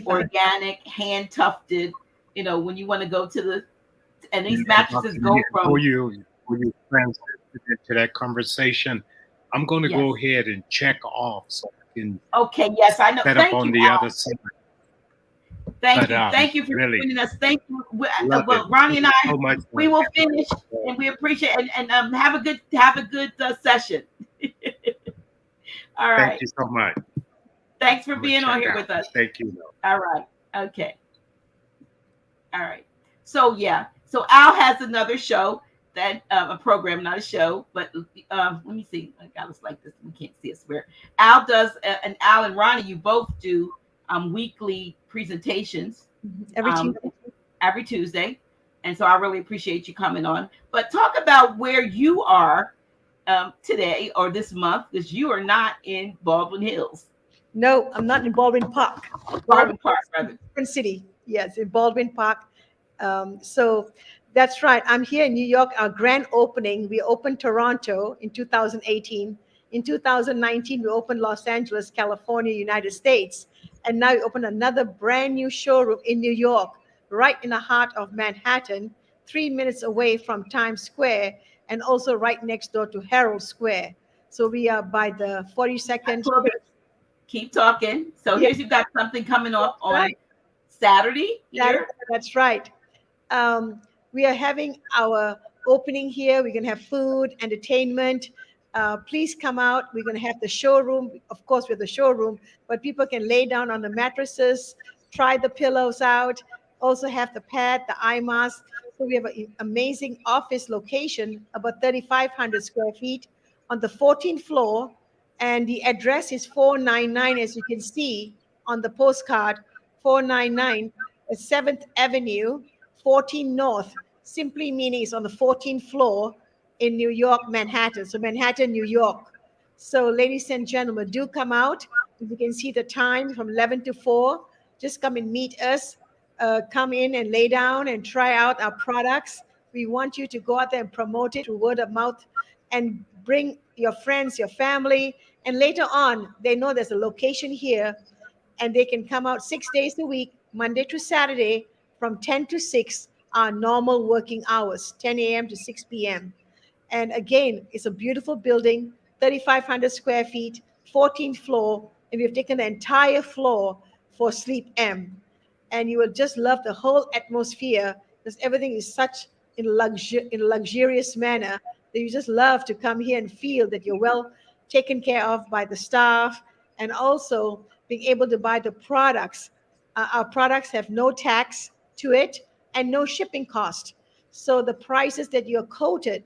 organic, hand tufted. You know, when you want to go to the, and these mattresses go from. Before you transition into that conversation, I'm going to go ahead and check off so I can. Okay. Yes, I know. Set up on the other side. Thank you for joining us. Thank you. Well, Ronnie and I, we will finish, and we appreciate it, and have a good session. All right. Thank you so much. Thanks for being on here with us. Thank you. All right. Okay. All right. So Al has another show that a program, not a show, but let me see. I got us like this. We can't see us where Al does, and Al and Ronnie, you both do weekly presentations every Tuesday, and so I really appreciate you coming on. But talk about where you are today or this month, because you are not in Baldwin Hills. No, I'm not in Baldwin Park. Baldwin Park, rather. Different city. Yes, in Baldwin Park. So that's right. I'm here in New York. Our grand opening. We opened Toronto in 2018. In 2019, we opened Los Angeles, California, United States. And now we open another brand new showroom in New York, right in the heart of Manhattan, 3 minutes away from Times Square, and also right next door to Herald Square. So we are by the 42nd. Keep talking. So here's you've got something coming up on Saturday. That's right. We are having our opening here. We're going to have food, entertainment. Please come out. We're going to have the showroom. Of course, we're the showroom, but people can lay down on the mattresses, try the pillows out, also have the pad, the eye mask. So we have an amazing office location, about 3,500 square feet on the 14th floor. And the address is 499, as you can see on the postcard, 499 7th Avenue, 14 North, simply meaning it's on the 14th floor in New York, Manhattan. So Manhattan, New York. So ladies and gentlemen, do come out. If you can see the time from 11 to 4, just come and meet us. Come in and lay down and try out our products. We want you to go out there and promote it through word of mouth and bring your friends, your family. And later on, they know there's a location here and they can come out 6 days a week, Monday to Saturday, from 10 to 6, our normal working hours, 10 a.m. to 6 p.m. And again, it's a beautiful building, 3,500 square feet, 14th floor, and we've taken the entire floor for SleepM. And you will just love the whole atmosphere because everything is such in a luxurious manner that you just love to come here and feel that you're well taken care of by the staff, and also being able to buy the products. Our products have no tax to it and no shipping cost. So the prices that you're quoted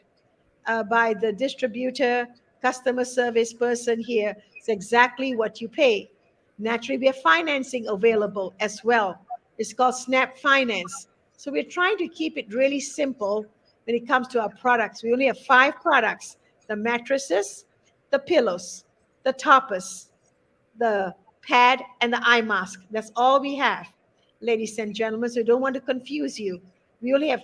by the distributor, customer service person here is exactly what you pay. Naturally, we have financing available as well. It's called Snap Finance. So we're trying to keep it really simple when it comes to our products. We only have 5 products: the mattresses, the pillows, the toppers, the pad, and the eye mask. That's all we have, ladies and gentlemen. So I don't want to confuse you. We have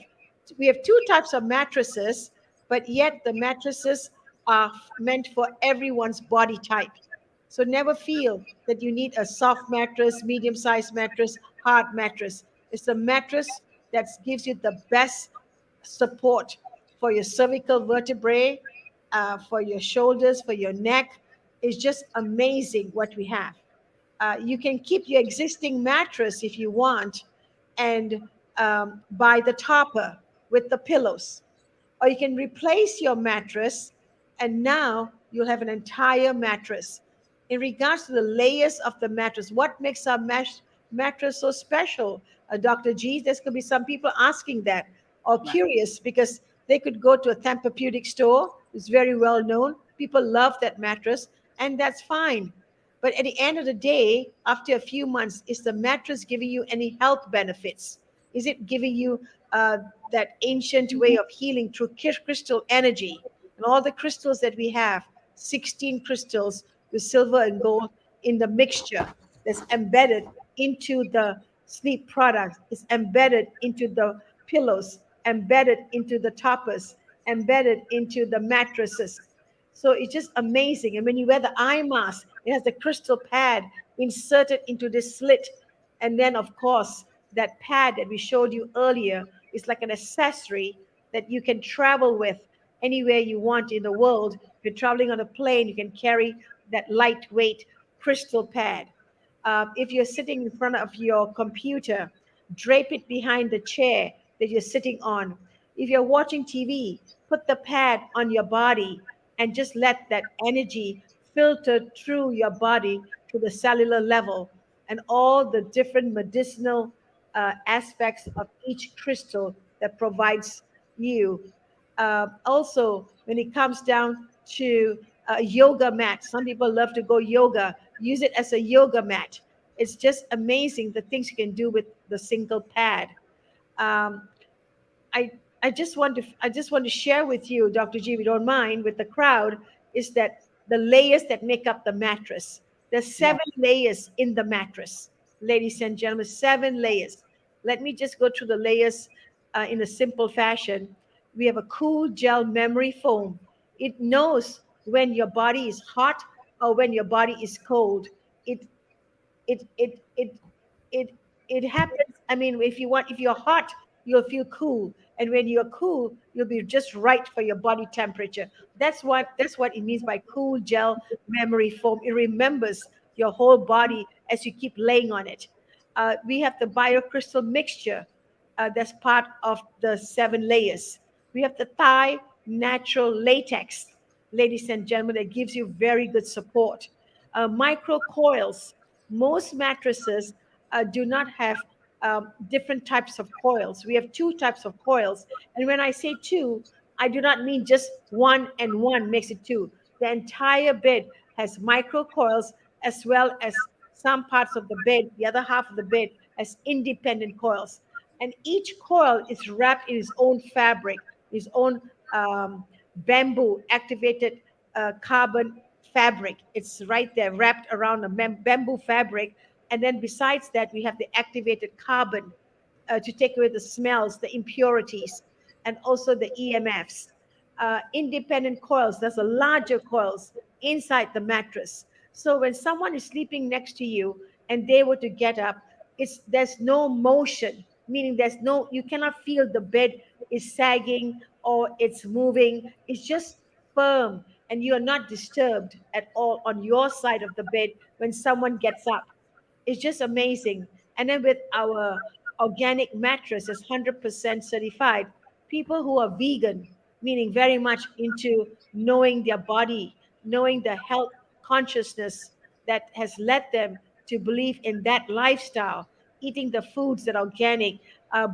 2 types of mattresses, but yet the mattresses are meant for everyone's body type. So never feel that you need a soft mattress, medium-sized mattress, hard mattress. It's a mattress that gives you the best support for your cervical vertebrae, for your shoulders, for your neck. It's just amazing what we have. You can keep your existing mattress if you want and buy the topper with the pillows. Or you can replace your mattress and now you'll have an entire mattress. In regards to the layers of the mattress, what makes our mattress so special, Dr. G? There's going to be some people asking that or Right. curious because they could go to a Tempur-Pedic store. It's very well known. People love that mattress, and that's fine. But at the end of the day, after a few months, is the mattress giving you any health benefits? Is it giving you uh, that ancient way of healing through crystal energy? And all the crystals that we have, 16 crystals with silver and gold in the mixture that's embedded into the sleep products, is embedded into the pillows, embedded into the toppers, embedded into the mattresses. So it's just amazing. And when you wear the eye mask, it has the crystal pad inserted into this slit. And then, of course, that pad that we showed you earlier is like an accessory that you can travel with anywhere you want in the world. If you're traveling on a plane, you can carry that lightweight crystal pad. If you're sitting in front of your computer, drape it behind the chair that you're sitting on. If you're watching TV, put the pad on your body and just let that energy filter through your body to the cellular level and all the different medicinal aspects of each crystal that provides you. Also, when it comes down to a yoga mat, some people love to go yoga, use it as a yoga mat. It's just amazing the things you can do with the single pad. Um, I I just want to share with you, Dr. G, if you don't mind, with the crowd, is that the layers that make up the mattress. There's Yeah. 7 layers in the mattress, ladies and gentlemen. 7 layers. Let me just go through the layers in a simple fashion. We have a cool gel memory foam. It knows when your body is hot or when your body is cold. It it it it it it happens. I mean, if you're hot, you'll feel cool, and when you're cool, you'll be just right for your body temperature. That's what it means by cool gel memory foam. It remembers your whole body as you keep laying on it. We have the biocrystal mixture, that's part of the 7 layers. We have the Thai natural latex, ladies and gentlemen, that gives you very good support. Micro coils. Most mattresses do not have different types of coils. We have 2 types of coils. And when I say two, I do not mean just one and one makes it two. The entire bed has micro coils as well as some parts of the bed, the other half of the bed has independent coils. And each coil is wrapped in its own fabric, its own bamboo activated carbon fabric. It's right there wrapped around a bamboo fabric. And then besides that, we have the activated carbon to take away the smells, the impurities, and also the EMFs. Independent coils, there's a larger coils inside the mattress. So when someone is sleeping next to you and they were to get up, there's no motion, meaning you cannot feel the bed is sagging or it's moving. It's just firm, and you are not disturbed at all on your side of the bed when someone gets up. It's just amazing. And then with our organic mattress, is 100% certified. People who are vegan, meaning very much into knowing their body, knowing the health consciousness that has led them to believe in that lifestyle, eating the foods that are organic,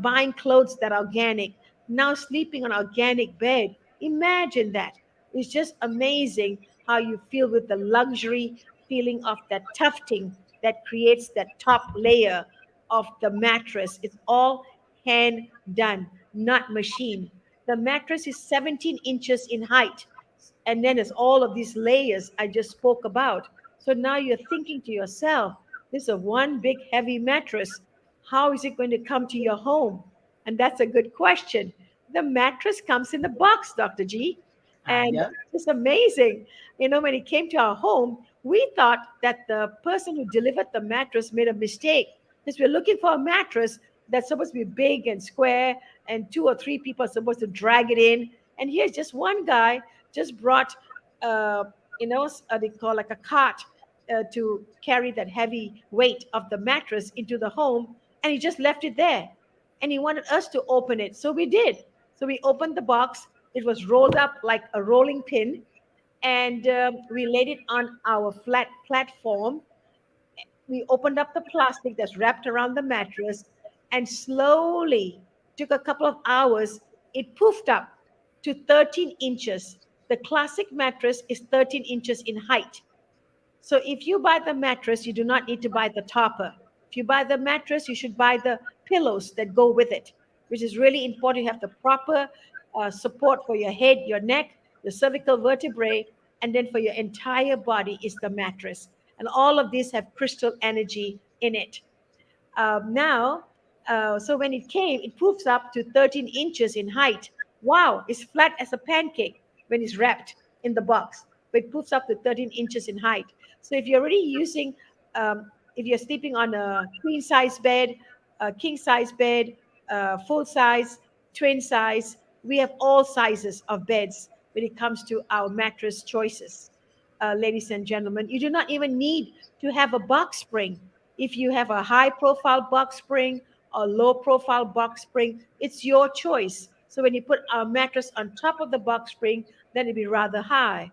buying clothes that are organic, now sleeping on organic bed. Imagine that. It's just amazing how you feel with the luxury feeling of that tufting that creates that top layer of the mattress. It's all hand done, not machine. The mattress is 17 inches in height. And then there's all of these layers I just spoke about. So now you're thinking to yourself, this is a one big heavy mattress. How is it going to come to your home? And that's a good question. The mattress comes in a box, Dr. G. And Yeah. it's amazing. When it came to our home, we thought that the person who delivered the mattress made a mistake because we're looking for a mattress that's supposed to be big and square, and 2 or 3 people are supposed to drag it in. And here's just one guy just brought, they call like a cart to carry that heavy weight of the mattress into the home, and he just left it there. And he wanted us to open it, so we did. So we opened the box. It was rolled up like a rolling pin, and we laid it on our flat platform. we opened up the plastic that's wrapped around the mattress, and slowly, took a couple of hours, it poofed up to 13 inches. The classic mattress is 13 inches in height. So if you buy the mattress, you do not need to buy the topper. If you buy the mattress, you should buy the pillows that go with it, which is really important. You have the proper support for your head, your neck, your cervical vertebrae, and then for your entire body is the mattress. And all of these have crystal energy in it. Now, so when it came, it proves up to 13 inches in height. Wow, it's flat as a pancake when it's wrapped in the box, but it proves up to 13 inches in height. So if you're already using, if you're sleeping on a queen size bed, a king size bed, full size, twin size, we have all sizes of beds when it comes to our mattress choices. Ladies and gentlemen, you do not even need to have a box spring. If you have a high profile box spring or low profile box spring, it's your choice. So when you put a mattress on top of the box spring, then it'll be rather high.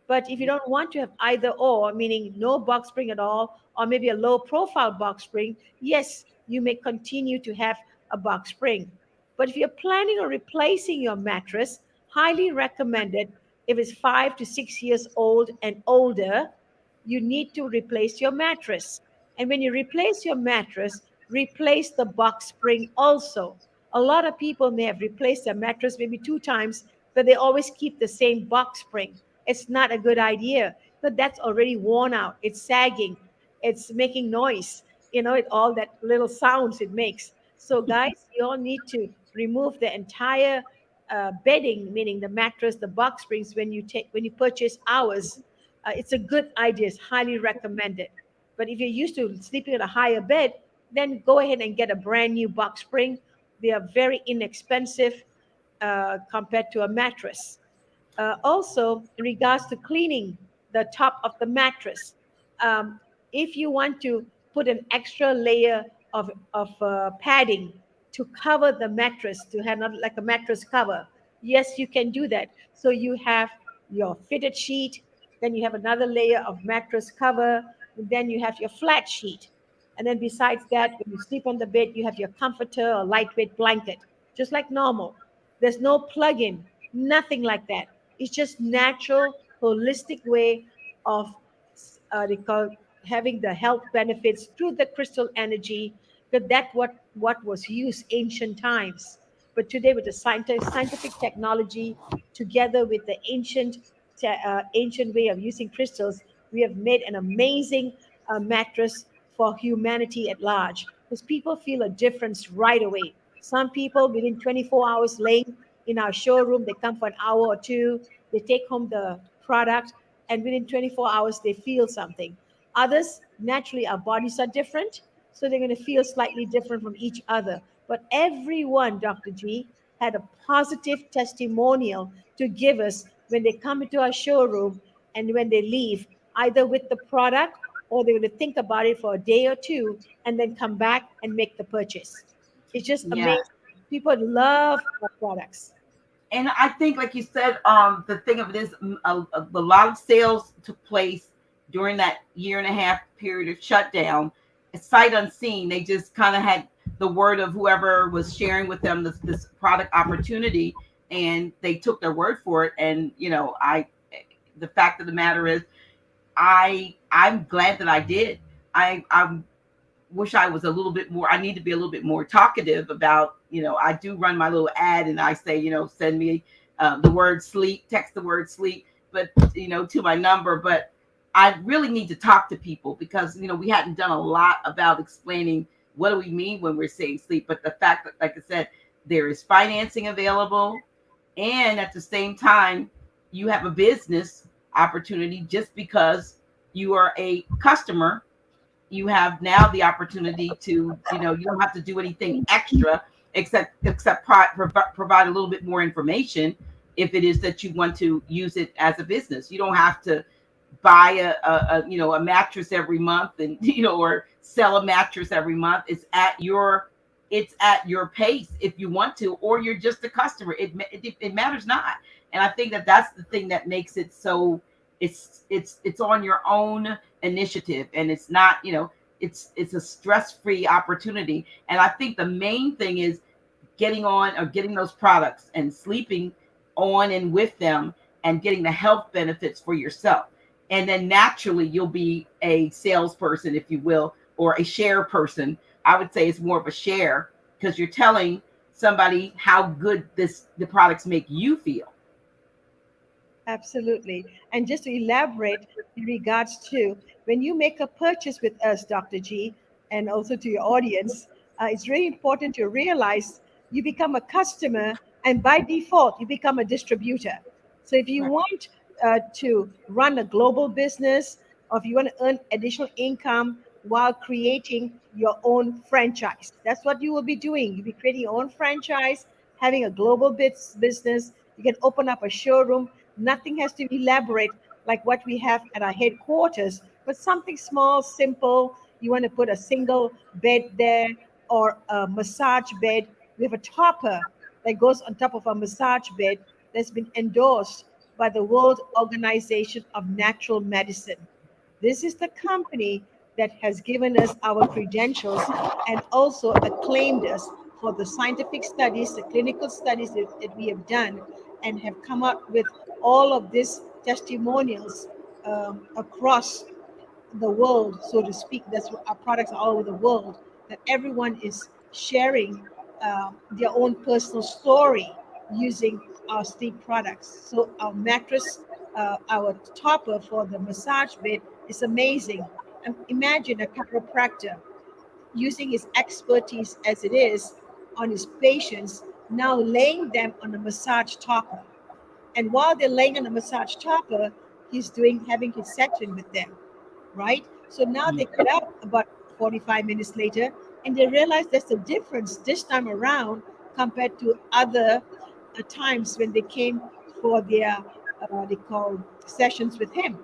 But if you don't want to have either or, meaning no box spring at all, or maybe a low profile box spring, yes, you may continue to have a box spring. But if you're planning on replacing your mattress, highly recommended if it's 5 to 6 years old and older, you need to replace your mattress. And when you replace your mattress, replace the box spring also. A lot of people may have replaced their mattress maybe 2 times, but they always keep the same box spring. It's not a good idea, but that's already worn out. It's sagging, it's making noise, it all that little sounds it makes. So, guys, you all need to remove the entire bedding, meaning the mattress, the box springs when you purchase ours. It's a good idea. It's highly recommended. But if you're used to sleeping in a higher bed, then go ahead and get a brand new box spring. They are very inexpensive compared to a mattress. Also, in regards to cleaning the top of the mattress, um, if you want to put an extra layer of padding to cover the mattress, to have not like a mattress cover, yes, you can do that. So you have your fitted sheet, then you have another layer of mattress cover, and then you have your flat sheet. And then besides that, when you sleep on the bed, you have your comforter or lightweight blanket, just like normal. There's no plug-in, nothing like that. It's just natural, holistic way of they call having the health benefits through the crystal energy. Because that's what was used ancient times. But today, with the scientific technology, together with the ancient way of using crystals, we have made an amazing mattress for humanity at large. Because people feel a difference right away. Some people within 24 hours laying in our showroom, they come for an hour or two, they take home the product, and within 24 hours they feel something. Others, naturally, our bodies are different, so they're going to feel slightly different from each other. But everyone, Dr. G, had a positive testimonial to give us when they come into our showroom and when they leave, either with the product or they're going to think about it for a day or two and then come back and make the purchase. It's just Yeah. amazing. People love our products. And I think, like you said, the thing of it is, a lot of sales took place during that year and a half period of shutdown. Sight unseen, they just kind of had the word of whoever was sharing with them this product opportunity, and they took their word for it. And the fact of the matter is, I'm glad that I did. I wish I was a little bit more. I need to be a little bit more talkative about. I do run my little ad, and I say, send me the word sleep, text the word sleep, but to my number. But I really need to talk to people because we hadn't done a lot about explaining what do we mean when we're saying sleep. But the fact that, like I said, there is financing available, and at the same time, you have a business opportunity just because you are a customer. You have now the opportunity to, you don't have to do anything extra except provide a little bit more information if it is that you want to use it as a business. You don't have to buy a mattress every month and or sell a mattress every month. It's at your pace if you want to, or you're just a customer. It matters not. And I think that that's the thing that makes it so it's on your own initiative, and it's not it's a stress-free opportunity. And I think the main thing is getting on or getting those products and sleeping on and with them and getting the health benefits for yourself. And then naturally you'll be a salesperson, if you will, or a share person. I would say it's more of a share because you're telling somebody how good the products make you feel. Absolutely. And just to elaborate in regards to when you make a purchase with us, Dr. G, and also to your audience, it's really important to realize you become a customer and by default, you become a distributor. So if you Right. want to run a global business or if you want to earn additional income while creating your own franchise, that's what you will be doing. You'll be creating your own franchise, having a global business. You can open up a showroom. Nothing has to elaborate like what we have at our headquarters, but something small, simple. You want to put a single bed there or a massage bed. We have a topper that goes on top of a massage bed that's been endorsed by the World Organization of Natural Medicine. This is the company that has given us our credentials and also acclaimed us for the scientific studies, the clinical studies that we have done, and have come up with all of these testimonials across the world, so to speak. That's what our products are all over the world, that everyone is sharing their own personal story using our sleep products. So our mattress, our topper for the massage bed is amazing. And imagine a chiropractor using his expertise as it is on his patients, now laying them on a massage topper. And while they're laying on a massage topper, he's doing having his session with them, right? So now they get up about 45 minutes later and they realize there's a difference this time around compared to other times when they came for their they call sessions with him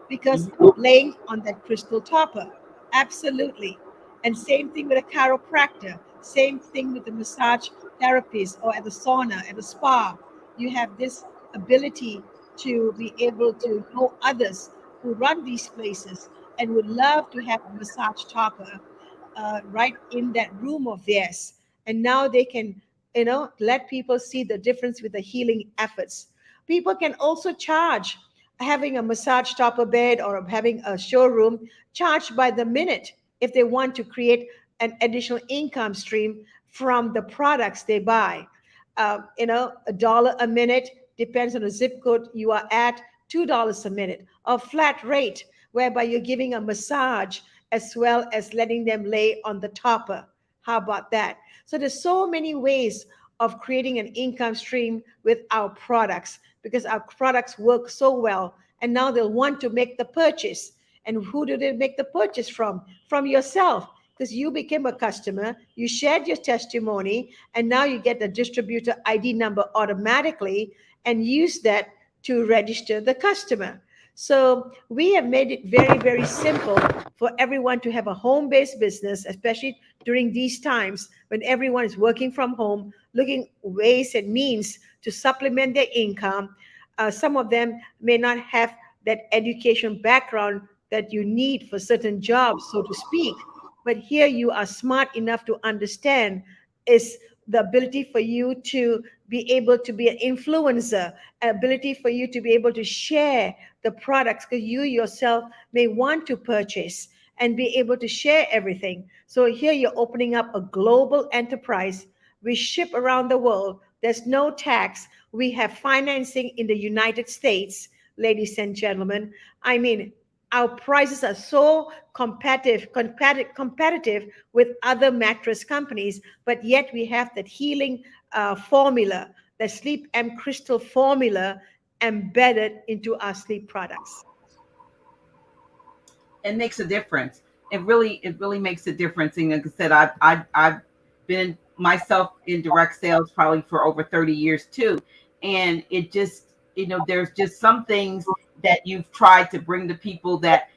because laying on that crystal topper, absolutely. And same thing with a chiropractor, same thing with the massage therapist or at the sauna at the spa. You have this ability to be able to know others who run these places and would love to have a massage topper right in that room of theirs. And now they can, let people see the difference with the healing efforts. People can also charge having a massage topper bed or having a showroom charged by the minute if they want to create an additional income stream from the products they buy. $1 a minute depends on the zip code you are at, $2 a minute, a flat rate whereby you're giving a massage as well as letting them lay on the topper. How about that? So there's so many ways of creating an income stream with our products because our products work so well. And now they'll want to make the purchase. And who do they make the purchase from? From yourself, because you became a customer, you shared your testimony, and now you get the distributor ID number automatically and use that to register the customer. So we have made it very, very simple for everyone to have a home-based business, especially during these times when everyone is working from home, looking ways and means to supplement their income. Some of them may not have that education background that you need for certain jobs, so to speak. But here you are smart enough to understand is the ability for you to be able to be an influencer, ability for you to be able to share the products because you yourself may want to purchase and be able to share everything. So here you're opening up a global enterprise. We ship around the world. There's no tax. We have financing in the United States, ladies and gentlemen. I mean, our prices are so competitive with other mattress companies, but yet we have that healing formula, the SleepM crystal formula embedded into our sleep products. It makes a difference. It really makes a difference. And like I said, I've been myself in direct sales probably for over 30 years too. And it just, there's just some things that you've tried to bring to people that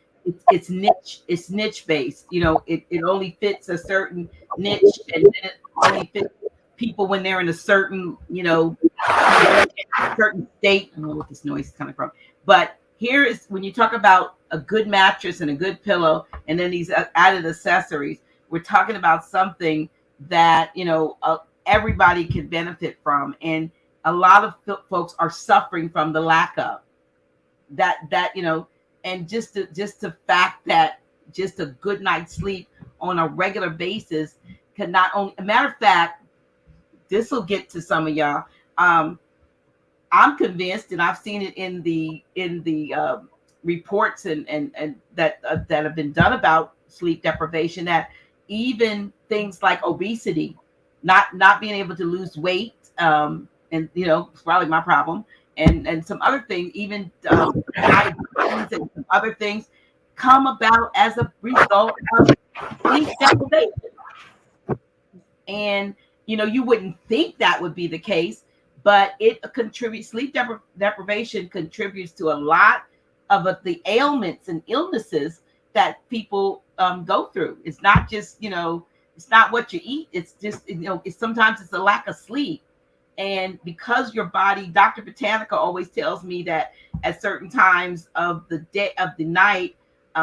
it's niche based. It only fits a certain niche, and then it only fits people when they're in a certain, certain state. I don't know what this noise is coming from, but here is when you talk about a good mattress and a good pillow, and then these added accessories. We're talking about something that everybody can benefit from, and a lot of folks are suffering from the lack of that. And just the fact that just a good night's sleep on a regular basis can not only, a matter of fact, this will get to some of y'all. I'm convinced, and I've seen it in the reports and that have been done about sleep deprivation, that even things like obesity, not being able to lose weight, and it's probably my problem, and some other things, even diabetes and some other things, come about as a result of sleep deprivation. And you wouldn't think that would be the case, but it contributes. Sleep deprivation contributes to a lot of the ailments and illnesses that people go through. It's not just it's not what you eat. It's just it's sometimes it's a lack of sleep. And because your body, Dr. Botanica always tells me that at certain times of the day, of the night,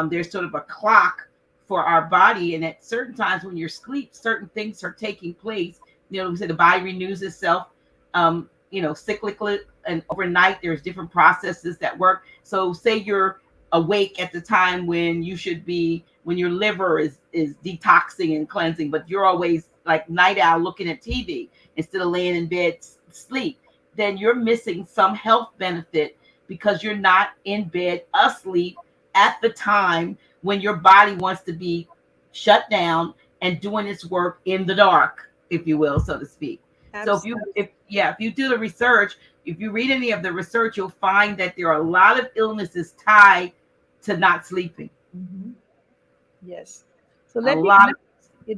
there's sort of a clock for our body, and at certain times when you're asleep, certain things are taking place. We say the body renews itself, cyclically, and overnight there's different processes that work. So say you're awake at the time when you should be, when your liver is detoxing and cleansing, but you're always like night owl looking at TV instead of laying in bed sleep, then you're missing some health benefit because you're not in bed asleep at the time when your body wants to be shut down and doing its work in the dark, if you will, so to speak. Absolutely. So if you do the research, if you read any of the research, you'll find that there are a lot of illnesses tied to not sleeping. Mm-hmm. Yes. So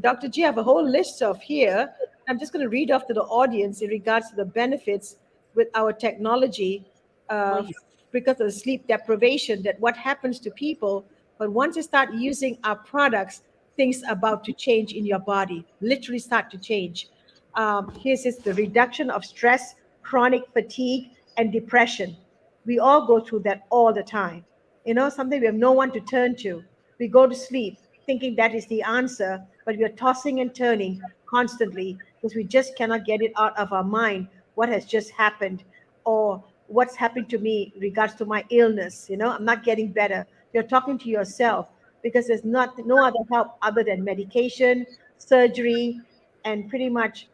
Dr. G, I have a whole list of here. I'm just going to read off to the audience in regards to the benefits with our technology because of the sleep deprivation, that what happens to people. But once you start using our products, things are about to change in your body, literally start to change. Here's the reduction of stress, chronic fatigue, and depression. We all go through that all the time. Something we have no one to turn to. We go to sleep thinking that is the answer, but we are tossing and turning constantly because we just cannot get it out of our mind what has just happened or what's happened to me in regards to my illness. I'm not getting better. You're talking to yourself because there's no other help other than medication, surgery, and pretty much,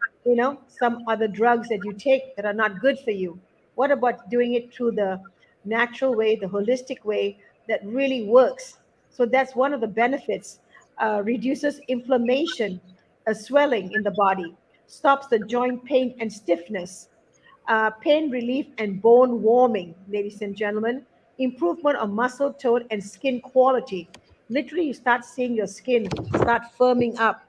some other drugs that you take that are not good for you. What about doing it through the natural way, the holistic way that really works? So that's one of the benefits. Reduces inflammation, swelling in the body, stops the joint pain and stiffness, pain relief and bone warming, ladies and gentlemen, improvement of muscle tone and skin quality. Literally, you start seeing your skin start firming up,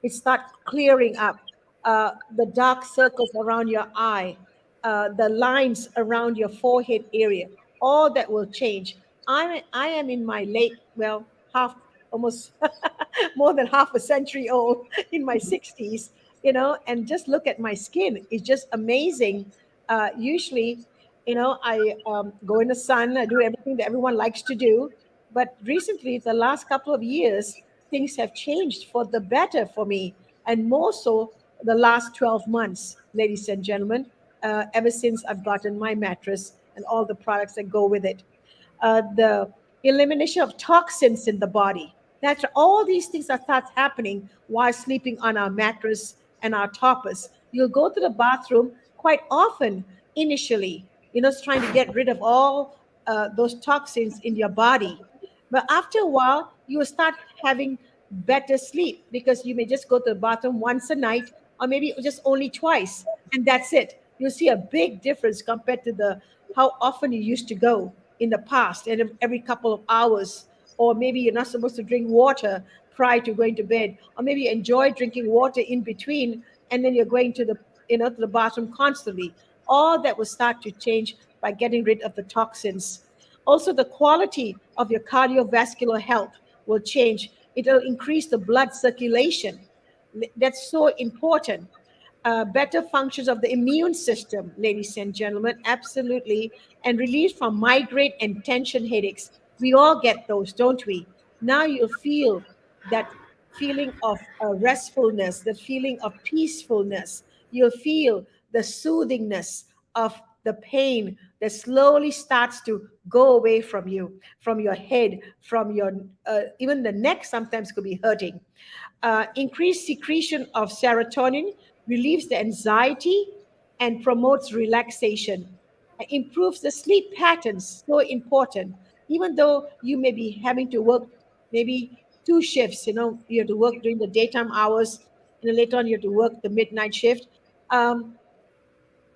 it start clearing up, the dark circles around your eye, the lines around your forehead area, all that will change. I am in my late, half, almost more than half a century old, in my 60s, and just look at my skin. It's just amazing. Usually, I go in the sun, I do everything that everyone likes to do. But recently, the last couple of years, things have changed for the better for me, and more so the last 12 months, ladies and gentlemen, ever since I've gotten my mattress and all the products that go with it. The elimination of toxins in the body. That's all these things that start happening while sleeping on our mattress and our toppers. You'll go to the bathroom quite often initially, trying to get rid of all those toxins in your body. But after a while, you will start having better sleep because you may just go to the bathroom once a night or maybe just only twice, and that's it. You'll see a big difference compared to the how often you used to go in the past, and every couple of hours. Or maybe you're not supposed to drink water prior to going to bed, or maybe you enjoy drinking water in between, and then you're going to the bathroom constantly. All that will start to change by getting rid of the toxins. Also, the quality of your cardiovascular health will change. It will increase the blood circulation. That's so important. better functions of the immune system, ladies and gentlemen, absolutely, and relief from migraine and tension headaches. We all get those, don't we? Now you'll feel that feeling of restfulness, the feeling of peacefulness. You'll feel the soothingness of the pain that slowly starts to go away from you, from your head, from your even the neck sometimes could be hurting. Increased secretion of serotonin relieves the anxiety and promotes relaxation. Improves the sleep patterns, so important. Even though you may be having to work maybe two shifts, you have to work during the daytime hours, and then later on you have to work the midnight shift. Um,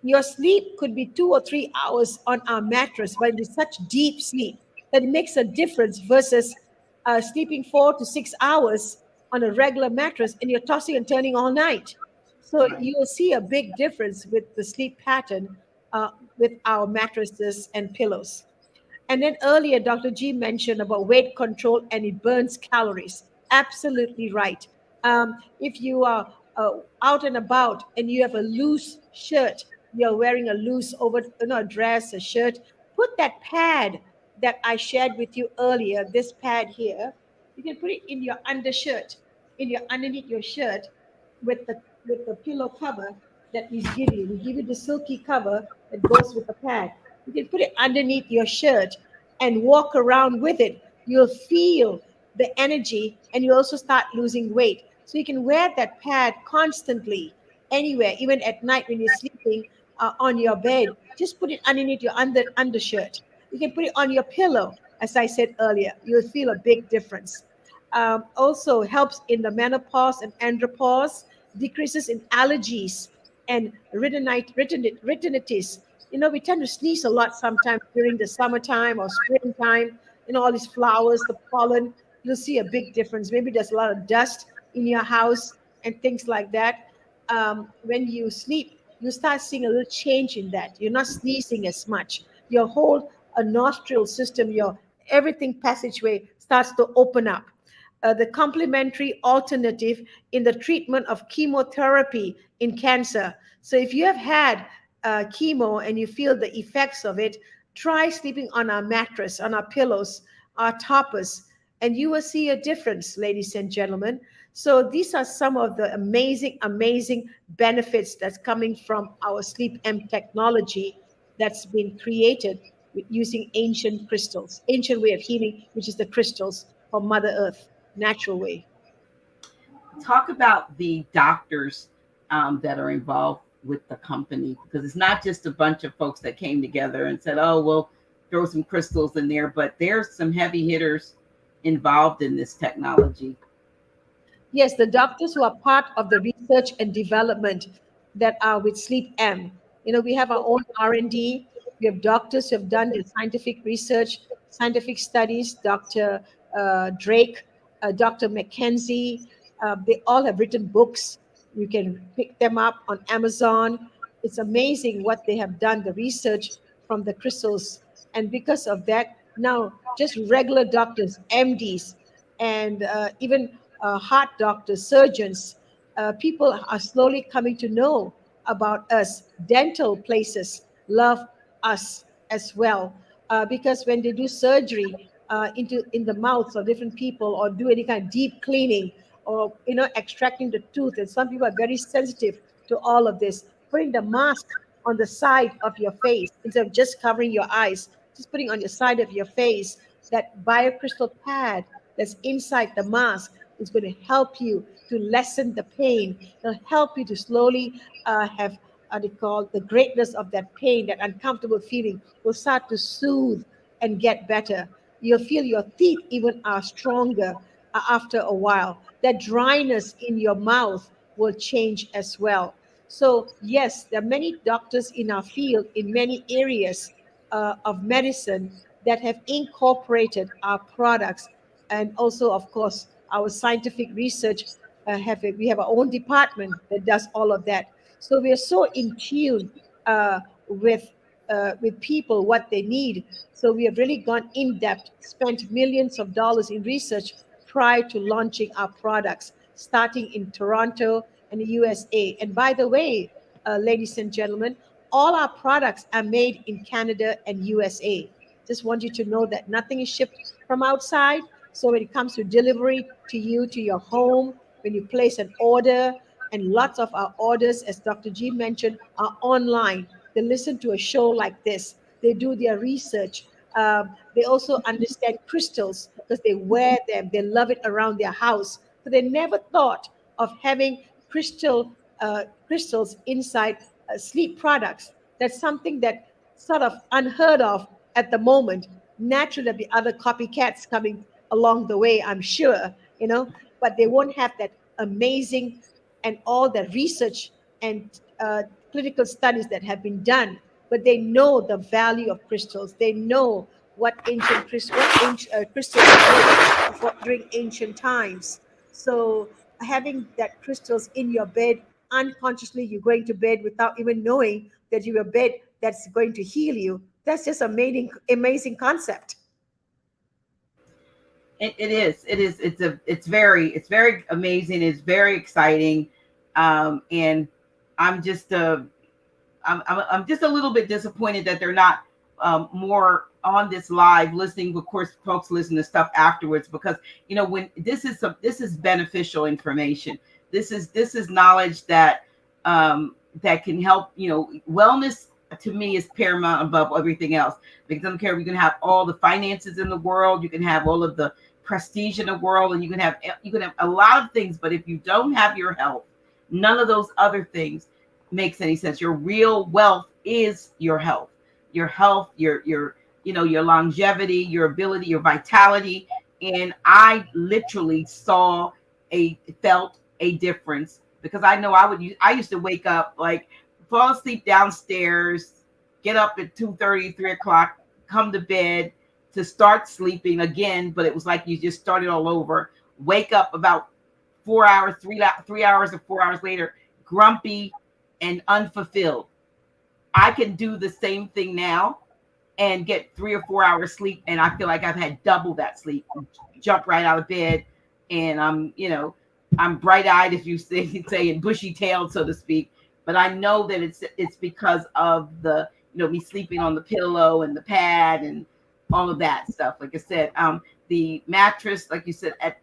your sleep could be 2 or 3 hours on our mattress, but it is such deep sleep that it makes a difference versus sleeping 4 to 6 hours on a regular mattress and you're tossing and turning all night. So you will see a big difference with the sleep pattern with our mattresses and pillows. And then earlier, Dr. G mentioned about weight control and it burns calories. Absolutely right. If you are out and about and you have a loose shirt, you're wearing a loose over, a dress, a shirt, put that pad that I shared with you earlier, this pad here, you can put it in your undershirt, underneath your shirt with the pillow cover that we give you. We give you the silky cover that goes with the pad. You can put it underneath your shirt and walk around with it. You'll feel the energy and you also start losing weight. So you can wear that pad constantly, anywhere, even at night when you're sleeping on your bed. Just put it underneath your undershirt. You can put it on your pillow, as I said earlier. You'll feel a big difference. Also helps in the menopause and andropause, decreases in allergies and retinitis. We tend to sneeze a lot sometimes during the summertime or springtime. All these flowers, the pollen, you'll see a big difference. Maybe there's a lot of dust in your house and things like that. When you sleep, you start seeing a little change in that. You're not sneezing as much. Your whole nostril system, your everything passageway starts to open up. The complementary alternative in the treatment of chemotherapy in cancer. So if you have had chemo and you feel the effects of it, try sleeping on our mattress, on our pillows, our toppers, and you will see a difference, ladies and gentlemen. So these are some of the amazing, amazing benefits that's coming from our SleepM technology that's been created using ancient crystals, ancient way of healing, which is the crystals from Mother Earth, natural way. Talk about the doctors that are involved with the company, because it's not just a bunch of folks that came together and said, oh, we'll throw some crystals in there, but there's some heavy hitters involved in this technology. Yes, the doctors who are part of the research and development that are with SleepM. We have our own R&D. We have doctors who have done the scientific research, scientific studies. Dr. Drake, Dr. McKenzie, they all have written books. You can pick them up on Amazon. It's amazing what they have done, the research from the crystals. And because of that, now just regular doctors, MDs, and even heart doctors, surgeons, people are slowly coming to know about us. Dental places love us as well because when they do surgery in the mouths of different people or do any kind of deep cleaning or extracting the tooth, and some people are very sensitive to all of this. Putting the mask on the side of your face instead of just covering your eyes, just putting on the side of your face that biocrystal pad that's inside the mask is going to help you to lessen the pain. It'll help you to slowly have what they call the greatness of that pain, that uncomfortable feeling will start to soothe and get better. You'll feel your teeth even are stronger after a while. That dryness in your mouth will change as well. So, yes, there are many doctors in our field in many areas of medicine that have incorporated our products, and also, of course, our scientific research. We have our own department that does all of that. So we are so in tune uh, with people, what they need. So we have really gone in depth, spent millions of dollars in research prior to launching our products, starting in Toronto in the USA. And by the way, ladies and gentlemen, all our products are made in Canada and USA. Just want you to know that nothing is shipped from outside. So when it comes to delivery to you, to your home, when you place an order, and lots of our orders, as Dr. G mentioned, are online. They listen to a show like this. They do their research. They also understand crystals because they wear them. They love it around their house. So they never thought of having crystals inside sleep products. That's something that sort of unheard of at the moment. Naturally, there'll be other copycats coming along the way, I'm sure, but they won't have that amazing and all the research and clinical studies that have been done. But they know the value of crystals. They know crystals were during ancient times. So having that crystals in your bed, unconsciously you're going to bed without even knowing that you're a bed that's going to heal you. That's just amazing concept. It is. It is. It's very amazing. It's very exciting. And I'm just I'm just a little bit disappointed that they're not more on this live listening. Of course, folks listen to stuff afterwards because when this is beneficial information. This is knowledge that that can help. Wellness to me is paramount above everything else, because I don't care if you can have all the finances in the world, you can have all of the prestige in the world, and you can have a lot of things, but if you don't have your health, none of those other things makes any sense. Your real wealth is your health, your longevity, your ability, your vitality. And I literally felt a difference, because I know I used to wake up, like, fall asleep downstairs, get up at 2:30, 3 o'clock, come to bed to start sleeping again, but it was like you just started all over. Wake up about 4 hours, 3 hours or 4 hours later, grumpy and unfulfilled. I can do the same thing now and get 3 or 4 hours sleep, and I feel like I've had double that sleep. Jump right out of bed, and I'm bright-eyed, if you say, and bushy-tailed, so to speak. But I know that it's because of the me sleeping on the pillow and the pad and all of that stuff. Like I said, the mattress, like you said, at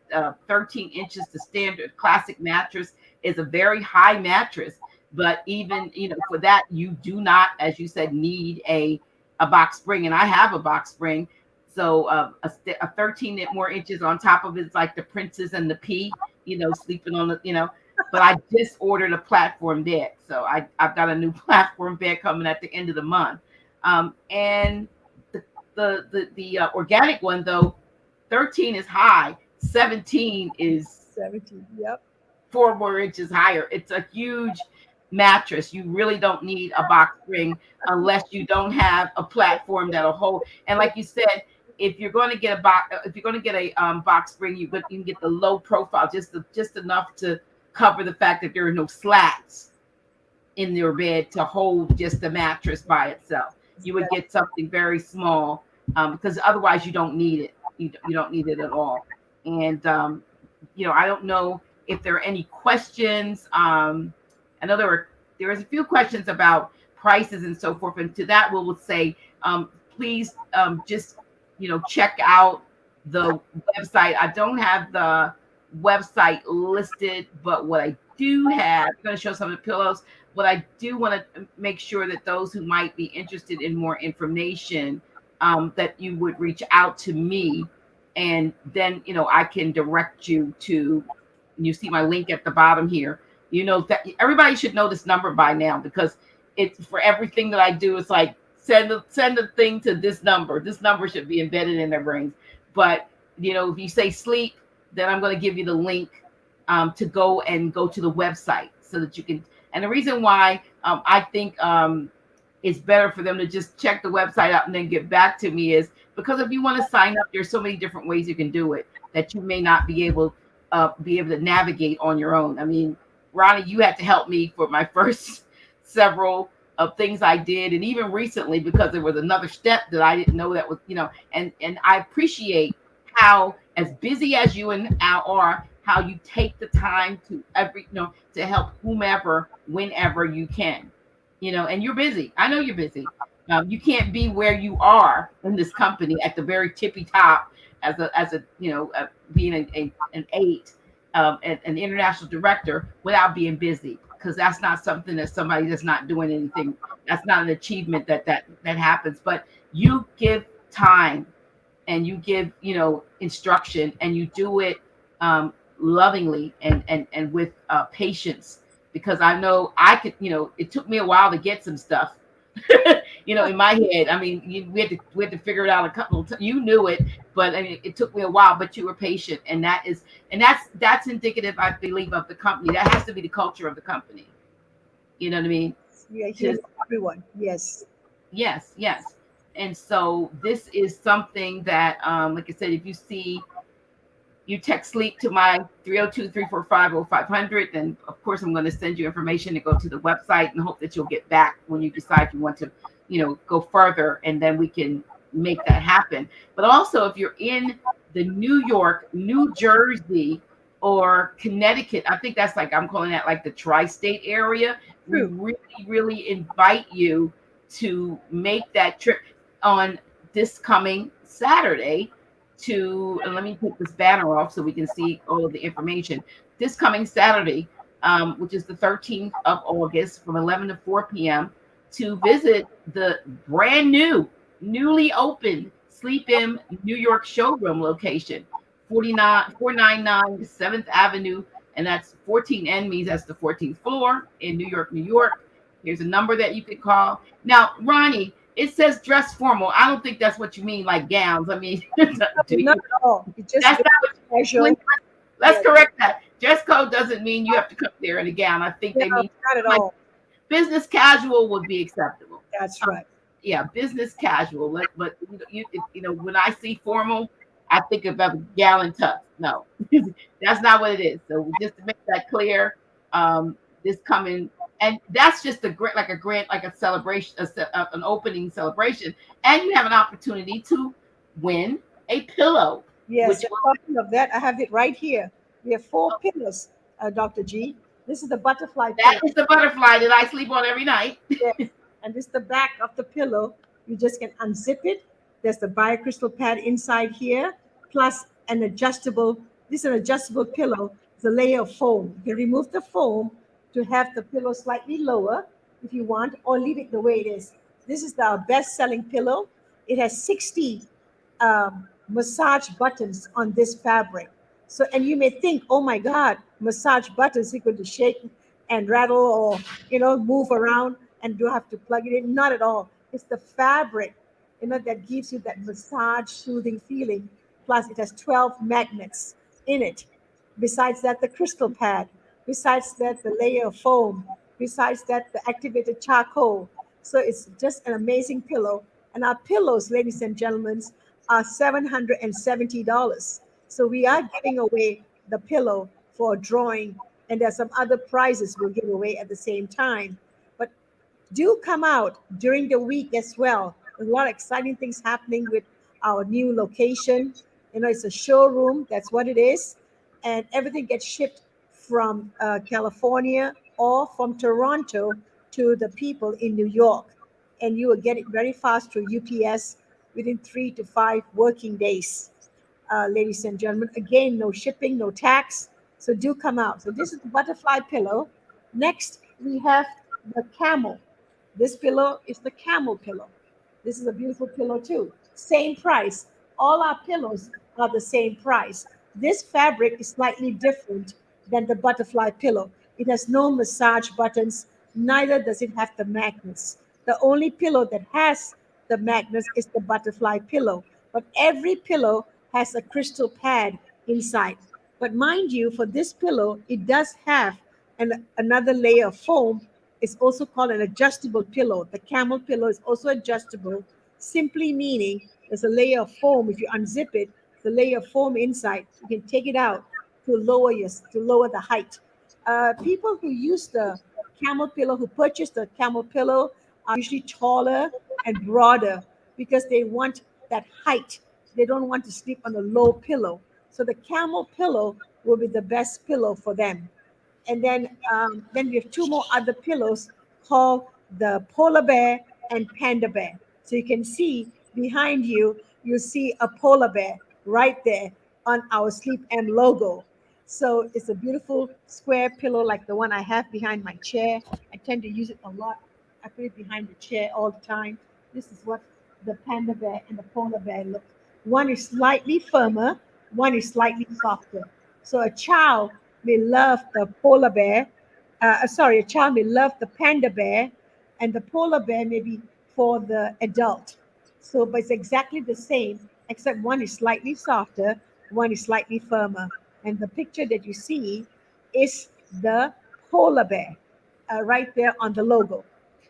13 inches, the standard classic mattress is a very high mattress. But even for that, you do not, as you said, need a box spring, and I have a box spring. So a 13 more inches on top of it's like the princess and the pea, sleeping on the But I just ordered a platform bed, so I've got a new platform bed coming at the end of the month. And the organic one, though, 13 is high, 17 is 17. Yep. 4 more inches higher. It's a huge mattress. You really don't need a box spring unless you don't have a platform that'll hold. And like you said, if you're going to get a box spring, you can get the low profile, just enough to cover the fact that there are no slats in your bed to hold just the mattress by itself. You would get something very small, because otherwise you don't need it. You don't need it at all. And I don't know if there are any questions. I know there was a few questions about prices and so forth, and to that we will say, please just check out the website. I don't have the website listed, but what I do have, I'm going to show some of the pillows. What I do want to make sure that those who might be interested in more information, that you would reach out to me, and then I can direct you to. You see my link at the bottom here. That everybody should know this number by now, because it's for everything that I do. It's like send the thing to this number. This number should be embedded in their brains. But if you say sleep, then I'm going to give you the link to go to the website, so that you can. And the reason why I think it's better for them to just check the website out and then get back to me is because if you want to sign up, there's so many different ways you can do it that you may not be able to navigate on your own. I mean, Ronnie, you had to help me for my first several of things I did, and even recently, because there was another step that I didn't know that was, and I appreciate how, as busy as you and Al are, how you take the time to to help whomever whenever you can, and you're busy. I know you're busy. You can't be where you are in this company at the very tippy top as a being an eight, an international director without being busy, because that's not something that somebody that's not doing anything. That's not an achievement that happens. But you give time, and you give instruction, and you do it lovingly and with patience, because I know I could. It took me a while to get some stuff. In my head. I mean, we had to figure it out a couple of times. You knew it, but I mean, it took me a while. But you were patient, and that's indicative, I believe, of the company. That has to be the culture of the company. You know what I mean? We are here for everyone. Yes. Yes, yes. And so this is something that, like I said, if you text sleep to my 302-345-0500, then of course I'm going to send you information to go to the website, and hope that you'll get back when you decide you want to, go further, and then we can make that happen. But also, if you're in the New York, New Jersey, or Connecticut, I think that's I'm calling that like the tri-state area. We really, really invite you to make that trip on this coming Saturday and let me take this banner off so we can see all of the information. This coming Saturday, which is the 13th of August, from 11 to 4 p.m., to visit the brand newly opened SleepM New York showroom location, 499 7th Avenue, and that's 14N means that's the 14th floor in New York, New York. Here's a number that you could call. Now, Ronnie, it says dress formal. I don't think that's what you mean, like gowns. I mean, not at all. That's not what you Let's correct that. Dress code doesn't mean you have to come there in a gown. I think they mean not at all. Business casual would be acceptable. That's right. Yeah, business casual. But when I see formal, I think about a gown tux. No, that's not what it is. So just to make that clear, this coming. And that's just like a celebration, an opening celebration. And you have an opportunity to win a pillow. Yes, talking of that, I have it right here. We have 4 pillows, Dr. G. This is the butterfly pillow. That is the butterfly that I sleep on every night. Yes. And this is the back of the pillow. You just can unzip it. There's the biocrystal pad inside here, plus an adjustable. This is an adjustable pillow. It's a layer of foam. You can remove the foam to have the pillow slightly lower if you want, or leave it the way it is. This is our best-selling pillow. It has 60 massage buttons on this fabric. So, and you may think, oh my God, massage buttons equal to shake and rattle, or move around, and do have to plug it in. Not at all. It's the fabric, that gives you that massage soothing feeling. Plus, it has 12 magnets in it. Besides that, the crystal pad. Besides that, the layer of foam. Besides that, the activated charcoal. So it's just an amazing pillow. And our pillows, ladies and gentlemen, are $770. So we are giving away the pillow for a drawing, and there's some other prizes we'll give away at the same time. But do come out during the week as well. There's a lot of exciting things happening with our new location. It's a showroom. That's what it is. And everything gets shipped from California or from Toronto to the people in New York. And you will get it very fast through UPS within 3 to 5 working days. Ladies and gentlemen, again, no shipping, no tax. So do come out. So this is the butterfly pillow. Next, we have the camel. This pillow is the camel pillow. This is a beautiful pillow too. Same price. All our pillows are the same price. This fabric is slightly different than the butterfly pillow. It has no massage buttons, neither does it have the magnets. The only pillow that has the magnets is the butterfly pillow. But every pillow has a crystal pad inside. But mind you, for this pillow, it does have another layer of foam. It's also called an adjustable pillow. The camel pillow is also adjustable, simply meaning there's a layer of foam. If you unzip it, the layer of foam inside, you can take it out to lower the height. People who use the camel pillow, who purchase the camel pillow, are usually taller and broader because they want that height. They don't want to sleep on a low pillow. So the camel pillow will be the best pillow for them. And then we have two more other pillows called the polar bear and panda bear. So you can see behind you, you see a polar bear right there on our SleepM logo. So it's a beautiful square pillow like the one I have behind my chair. I tend to use it a lot. I put it behind the chair all the time. This is what the panda bear and the polar bear look. One is slightly firmer, one is slightly softer. So a child may love the polar bear. A child may love the panda bear, and the polar bear may be for the adult. So, but it's exactly the same, except one is slightly softer, one is slightly firmer. And the picture that you see is the polar bear right there on the logo.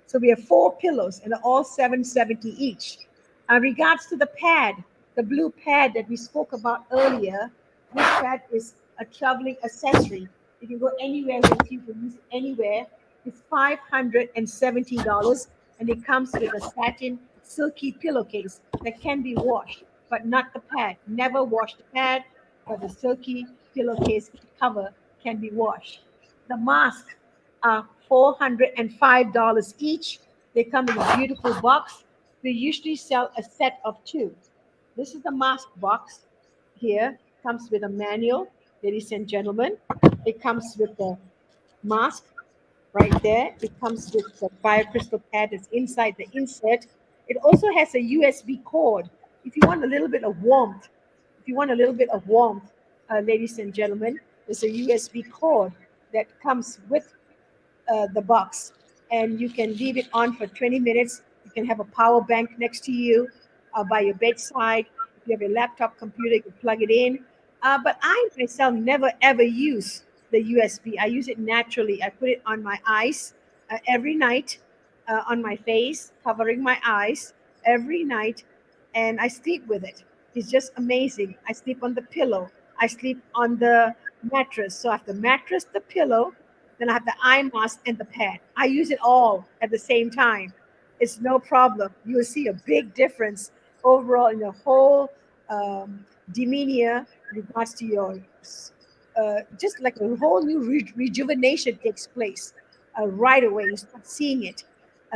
So we have four pillows and they're all 770 each. Regards to the pad, the blue pad that we spoke about earlier, this pad is a traveling accessory. You can go anywhere with you, can use it anywhere. It's $570 and it comes with a satin silky pillowcase that can be washed, but not the pad. Never wash the pad, but the silky pillowcase cover can be washed. The mask are $405 each. They come in a beautiful box. We usually sell a set of two. This is the mask box here. Comes with a manual, ladies and gentlemen. It comes with the mask right there. It comes with the fire crystal pad that's inside the insert. It also has a USB cord. If you want a little bit of warmth, if you want a little bit of warmth, ladies and gentlemen, there's a USB cord that comes with the box, and you can leave it on for 20 minutes. You can have a power bank next to you by your bedside. If you have a laptop computer, you can plug it in. But I myself never ever use the USB. I use it naturally. I put it on my eyes every night, on my face, covering my eyes every night, and I sleep with it. It's just amazing. I sleep on the pillow. I sleep on the mattress. So I have the mattress, the pillow, then I have the eye mask and the pad. I use it all at the same time. It's no problem. You will see a big difference overall in the whole demeanor in regards to your, just like a whole new rejuvenation takes place right away. You start seeing it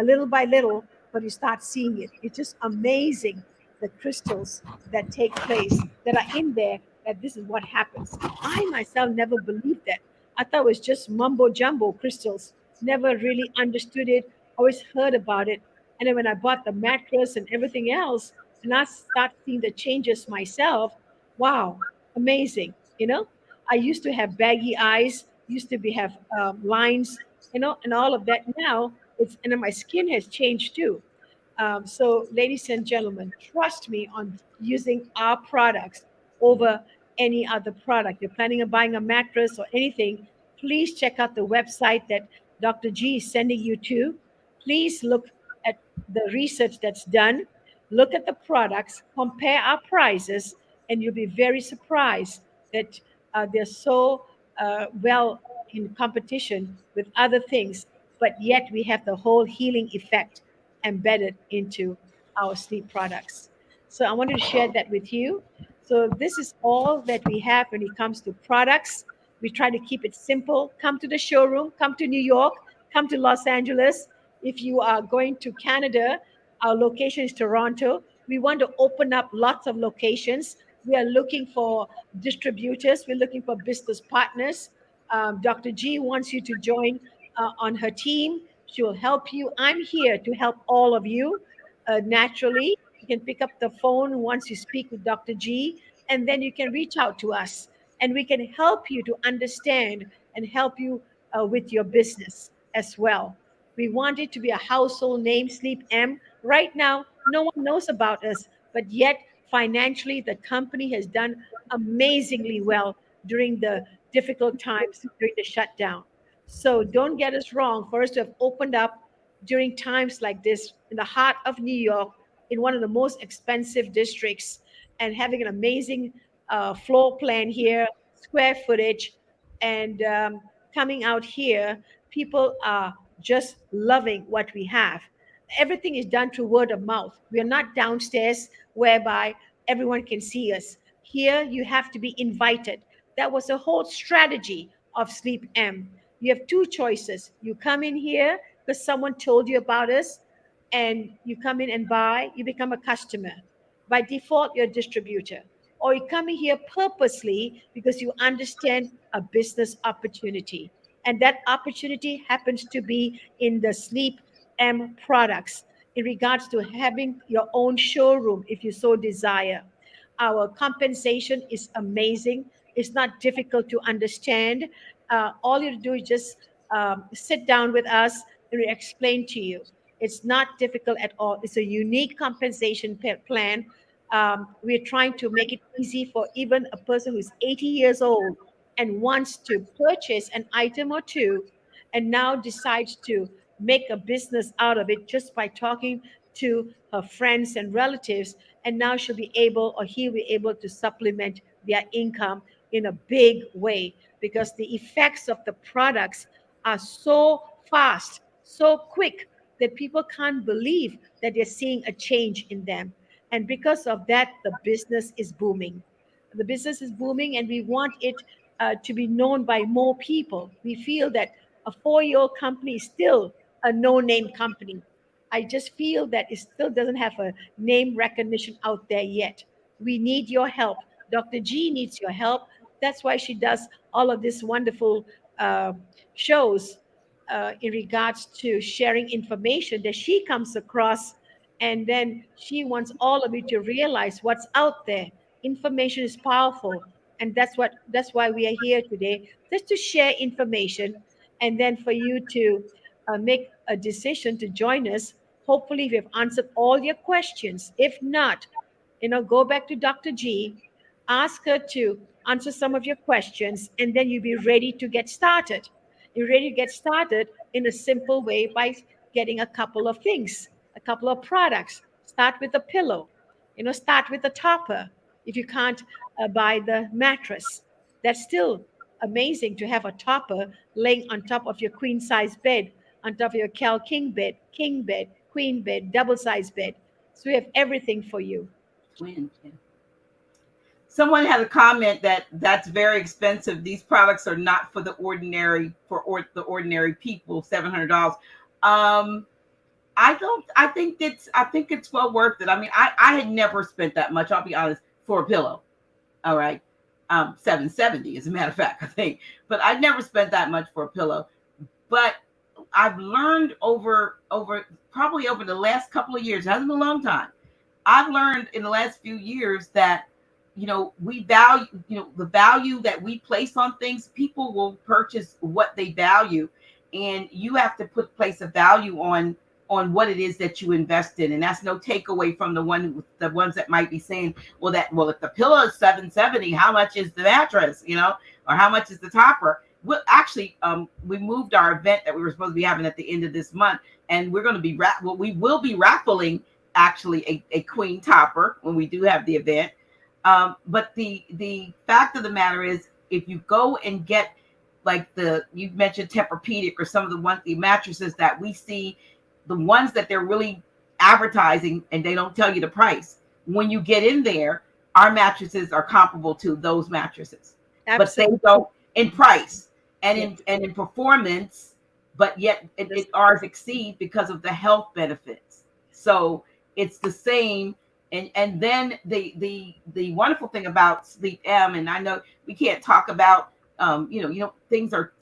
little by little, but you start seeing it. It's just amazing the crystals that take place that are in there, that this is what happens. I myself never believed that. I thought it was just mumbo jumbo crystals. Never really understood it. Always heard about it. And then when I bought the mattress and everything else, and I start seeing the changes myself, wow, amazing. I used to have baggy eyes, used to be have lines, and all of that. Now and then my skin has changed too. So, ladies and gentlemen, trust me on using our products over any other product. You're planning on buying a mattress or anything, please check out the website that Dr. G is sending you to. Please look at the research that's done, look at the products, compare our prices, and you'll be very surprised that they're so well in competition with other things, but yet we have the whole healing effect embedded into our sleep products. So I wanted to share that with you. So this is all that we have when it comes to products. We try to keep it simple. Come to the showroom, come to New York, come to Los Angeles. If you are going to Canada, our location is Toronto. We want to open up lots of locations. We are looking for distributors. We're looking for business partners. Dr. G wants you to join on her team. She will help you. I'm here to help all of you naturally. You can pick up the phone once you speak with Dr. G, and then you can reach out to us, and we can help you to understand and help you with your business as well. We want it to be a household name, Sleep M. Right now, no one knows about us, but yet financially, the company has done amazingly well during the difficult times during the shutdown. So don't get us wrong. For us to have opened up during times like this in the heart of New York, in one of the most expensive districts, and having an amazing floor plan here, square footage, and coming out here, people are just loving what we have. Everything is done through word of mouth. We are not downstairs whereby everyone can see us. Here, you have to be invited. That was the whole strategy of SleepM. You have two choices. You come in here because someone told you about us, and you come in and buy, you become a customer. By default, you're a distributor. Or you come in here purposely because you understand a business opportunity. And that opportunity happens to be in the Sleep M products in regards to having your own showroom if you so desire. Our compensation is amazing. It's not difficult to understand. All you do is just sit down with us and we explain to you. It's not difficult at all. It's a unique compensation plan. We're trying to make it easy for even a person who's 80 years old and wants to purchase an item or two and now decides to make a business out of it just by talking to her friends and relatives. And now she'll be able, or he'll be able, to supplement their income in a big way because the effects of the products are so fast, so quick that people can't believe that they're seeing a change in them. And because of that, the business is booming. The business is booming, and we want it to be known by more people. We feel that a 4-year-old company is still a no name company. I just feel that it still doesn't have a name recognition out there yet. We need your help. Dr. G needs your help. That's why she does all of these wonderful uh, shows in regards to sharing information that she comes across. And then she wants all of you to realize what's out there. Information is powerful. And that's why we are here today, just to share information and then for you to make a decision to join us. Hopefully, we've answered all your questions. If not, go back to Dr. G, ask her to answer some of your questions, and then you'll be ready to get started. You're ready to get started in a simple way by getting a couple of things, a couple of products. Start with a pillow, start with a topper. If you can't buy the mattress, that's still amazing to have a topper laying on top of your queen size bed, on top of your king bed, queen bed, double size bed. So we have everything for you. Twin. Yeah. Someone had a comment that that's very expensive. These products are not for the ordinary the ordinary people. $700. I think it's well worth it. I mean, I had never spent that much, I'll be honest, for a pillow. All right. $770 as a matter of fact, I think. But I never spent that much for a pillow. But I've learned over the last couple of years, it hasn't been a long time. I've learned in the last few years that we value, the value that we place on things. People will purchase what they value, and you have to place a value on what it is that you invest in. And that's no takeaway from the ones that might be saying, well, if the pillow is $770, how much is the mattress, or how much is the topper? Well, actually, we moved our event that we were supposed to be having at the end of this month, and we're going to be we will be raffling actually a queen topper when we do have the event. But the fact of the matter is, if you go and get like you mentioned Tempur-Pedic or some of the mattresses that we see, the ones that they're really advertising and they don't tell you the price. When you get in there, our mattresses are comparable to those mattresses. Absolutely. But they don't in price and in performance, but yet ours exceed because of the health benefits. So it's the same. And then the wonderful thing about SleepM, and I know we can't talk about things are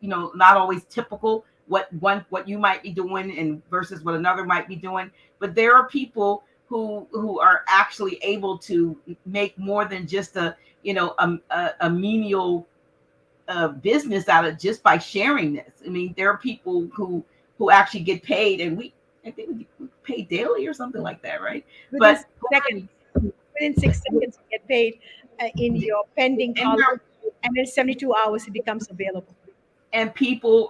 not always typical what you might be doing and versus what another might be doing, but there are people who are actually able to make more than just a menial business out of just by sharing this. I mean, there are people who actually get paid, and I think we pay daily or something like that, right? Within 6 seconds, you get paid in your pending column, and in 72 hours, it becomes available. And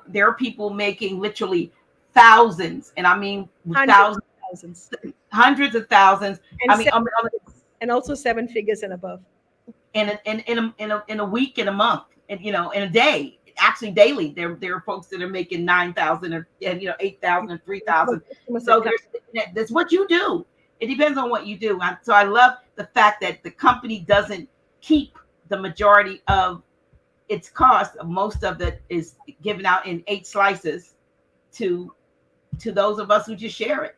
there are people making literally thousands, and I mean thousands, hundreds of thousands. And also 7 figures and above. In a week, in a month, and in a day. Actually, daily, there are folks that are making 9,000 and 8,000 and 3,000. So that's what you do. It depends on what you do. So I love the fact that the company doesn't keep the majority of its cost, most of it is given out in 8 slices to those of us who just share it,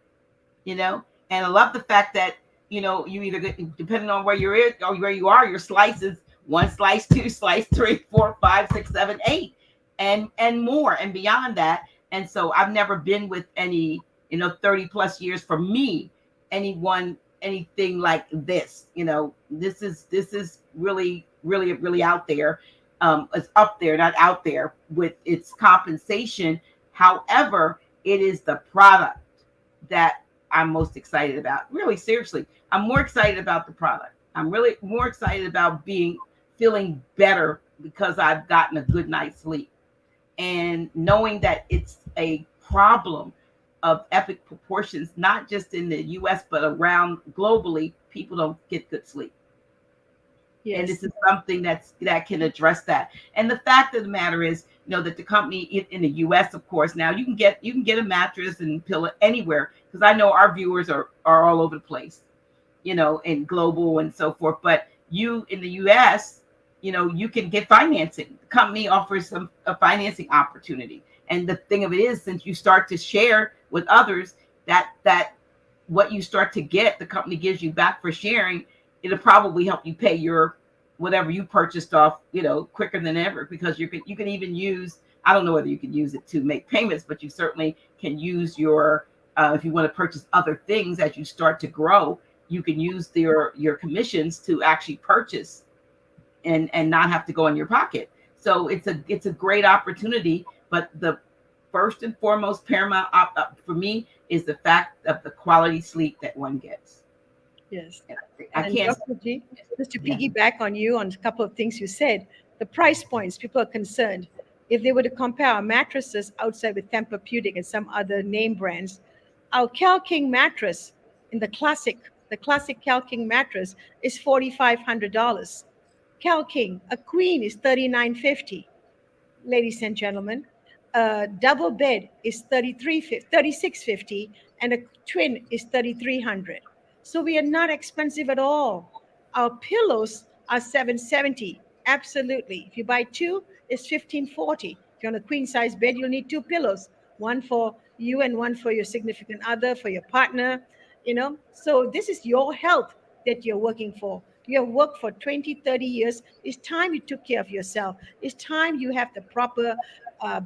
you know. And I love the fact that, you know, you either get, depending on where you're in or where you are, your slices, 1 slice, 2 slice, 3, 4, 5, 6, 7, 8, and more and beyond that. And so I've never been with any, you know, 30 plus years for me, anything like this. You know, this is really out there. It's up there, not out there with its compensation. However, it is the product that I'm most excited about. Really, seriously, I'm more excited about the product. I'm really more excited about feeling better because I've gotten a good night's sleep, and knowing that it's a problem of epic proportions, not just in the US, but around globally. People don't get good sleep. Yes. And this is something that can address that. And the fact of the matter is, you know, that the company in the US, of course, now you can get a mattress and pillow anywhere, because I know our viewers are all over the place, you know, and global and so forth. But you in the US, you know, you can get financing. The company offers a financing opportunity. And the thing of it is, since you start to share with others, that what you start to get, the company gives you back for sharing, it'll probably help you pay your whatever you purchased off, you know, quicker than ever, because you can even use, I don't know whether you can use it to make payments, but you certainly can use your if you want to purchase other things as you start to grow, you can use your commissions to actually purchase and not have to go in your pocket. So it's a great opportunity. But the first and foremost paramount for me is the fact of the quality sleep that one gets. Yes. I And can't. Dr. G, just to Yeah. piggyback on you on a couple of things you said, the price points, people are concerned. If they were to compare our mattresses outside with Tempur-Pedic and some other name brands, our Cal King mattress in the classic Cal King mattress is $4,500. Cal King, a queen is $3,950. Ladies and gentlemen. A double bed is 3650, and a twin is 3300. So we are not expensive at all. Our pillows are 770. Absolutely. If you buy two, it's 1540. If you're on a queen size bed, you'll need two pillows, one for you and one for your significant other, for your partner, you know. So this is your health that you're working for. You have worked for 20, 30 years. It's time you took care of yourself. It's time you have the proper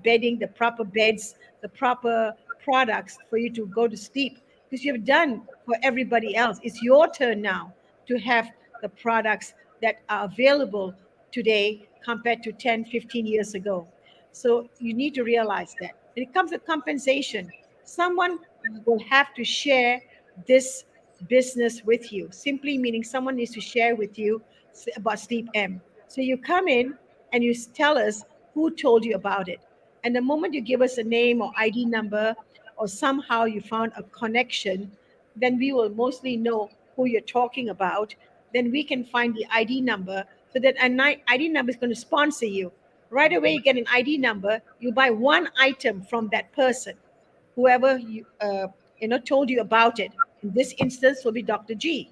bedding, the proper beds, the proper products for you to go to sleep, because you've done for everybody else. It's your turn now to have the products that are available today compared to 10, 15 years ago. So you need to realize that. When it comes to compensation, someone will have to share this business with you, simply meaning someone needs to share with you about Sleep M. So you come in and you tell us who told you about it. And the moment you give us a name or ID number, or somehow you found a connection, then we will mostly know who you're talking about. Then we can find the ID number, so that an ID number is going to sponsor you. Right away, you get an ID number, you buy one item from that person, whoever told you about it. In this instance, will be Dr. G.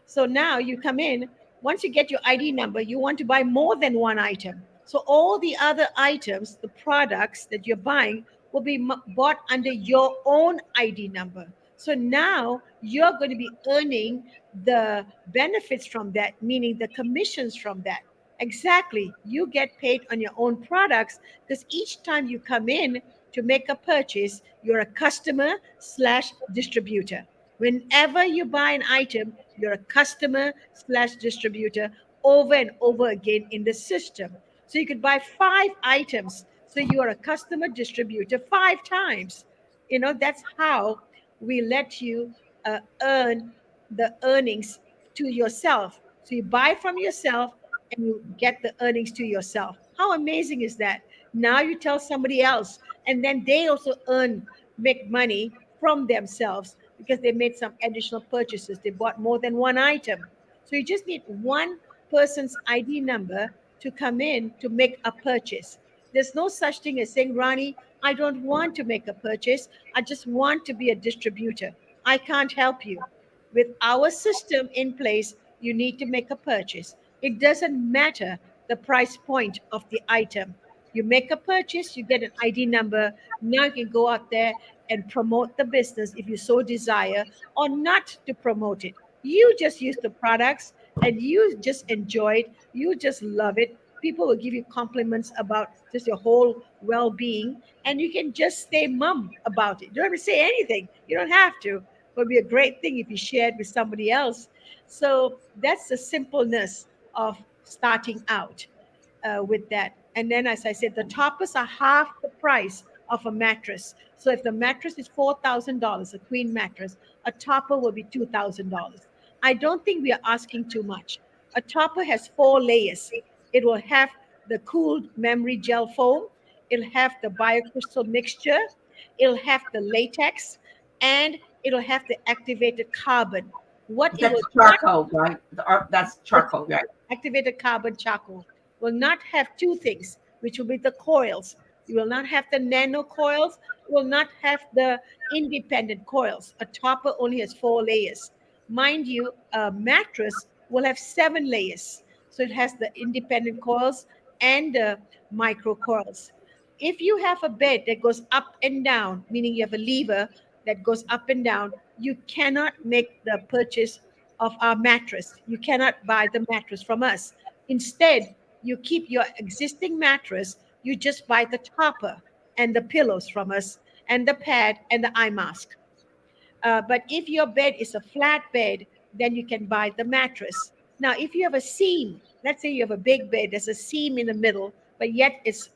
So now you come in, once you get your ID number, you want to buy more than one item. So all the other items, the products that you're buying, will be bought under your own ID number. So now you're going to be earning the benefits from that, meaning the commissions from that. Exactly. You get paid on your own products, because each time you come in to make a purchase, you're a customer slash distributor. Whenever you buy an item, you're a customer slash distributor over and over again in the system. So you could buy 5 items. So you are a customer distributor 5 times. That's how we let you earn the earnings to yourself. So you buy from yourself and you get the earnings to yourself. How amazing is that? Now you tell somebody else, and then they also make money from themselves because they made some additional purchases. They bought more than one item. So you just need one person's ID number to come in to make a purchase. There's no such thing as saying, Rani, I don't want to make a purchase. I just want to be a distributor. I can't help you. With our system in place, you need to make a purchase. It doesn't matter the price point of the item. You make a purchase, you get an ID number. Now you can go out there and promote the business if you so desire, or not to promote it. You just use the products and you just enjoy it. You just love it. People will give you compliments about just your whole well being, and you can just stay mum about it. You don't have to say anything. You don't have to. It would be a great thing if you shared with somebody else. So that's the simpleness of starting out with that. And then, as I said, the toppers are half the price of a mattress. So if the mattress is $4,000, a queen mattress, a topper will be $2,000. I don't think we are asking too much. A topper has 4 layers. It will have the cooled memory gel foam, it'll have the biocrystal mixture, it'll have the latex, and it'll have the activated carbon. What it will That's not charcoal, right? That's charcoal, right? activated carbon charcoal will not have two things, which will be the coils. You will not have the nano coils, you will not have the independent coils. A topper only has 4 layers. Mind you, a mattress will have 7 layers. So it has the independent coils and the micro coils. If you have a bed that goes up and down, meaning you have a lever that goes up and down, you cannot make the purchase of our mattress. You cannot buy the mattress from us. Instead, you keep your existing mattress, you just buy the topper and the pillows from us, and the pad and the eye mask. But if your bed is a flat bed, then you can buy the mattress. Now, if you have a seam, let's say you have a big bed, there's a seam in the middle, but yet it's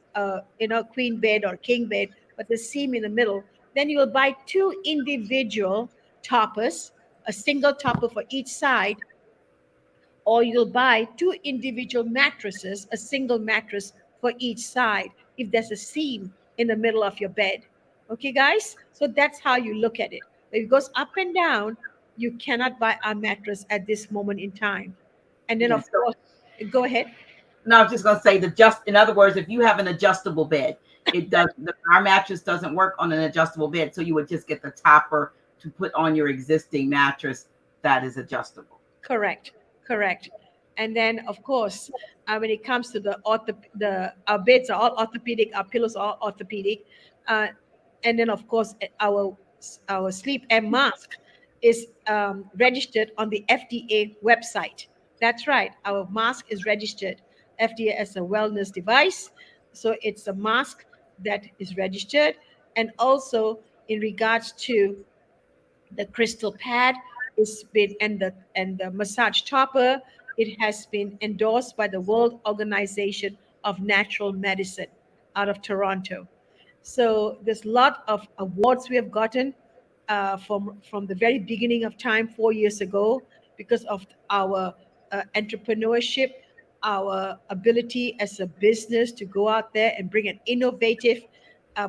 queen bed or king bed, but the seam in the middle, then you will buy two individual toppers, a single topper for each side, or you'll buy two individual mattresses, a single mattress for each side, if there's a seam in the middle of your bed. Okay, guys? So that's how you look at it. If it goes up and down, you cannot buy our mattress at this moment in time. And then, Yes. of course, go ahead. No, I was just going to say in other words, if you have an adjustable bed, our mattress doesn't work on an adjustable bed. So you would just get the topper to put on your existing mattress that is adjustable. Correct, correct. And then, of course, when it comes to our beds are all orthopedic, our pillows are all orthopedic, uh, and then, of course, our SleepM mask is registered on the FDA website. That's right, our mask is registered FDA as a wellness device, so it's a mask that is registered, and also in regards to the crystal pad is been and the massage topper, it has been endorsed by the World Organization of Natural Medicine out of Toronto. So there's a lot of awards we have gotten from the very beginning of time 4 years ago, because of our entrepreneurship, our ability as a business to go out there and bring an innovative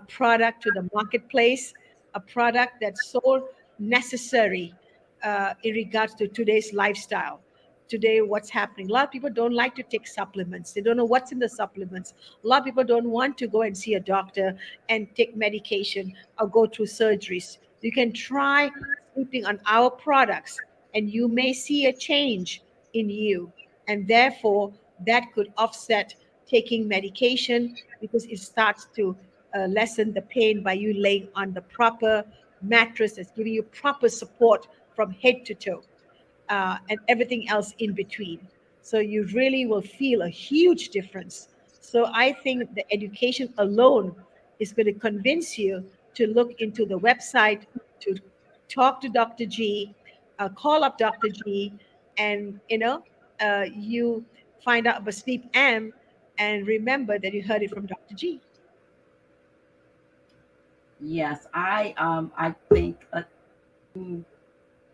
product to the marketplace, a product that's so necessary in regards to today's lifestyle. Today, what's happening? A lot of people don't like to take supplements. They don't know what's in the supplements. A lot of people don't want to go and see a doctor and take medication or go through surgeries. You can try sleeping on our products, and you may see a change in you. And therefore, that could offset taking medication, because it starts to lessen the pain by you laying on the proper mattress that's giving you proper support from head to toe, and everything else in between. So you really will feel a huge difference. So I think the education alone is going to convince you to look into the website, to talk to Dr. G, call up Dr. G, and you find out about Sleep M, and remember that you heard it from Dr. G. Yes, I think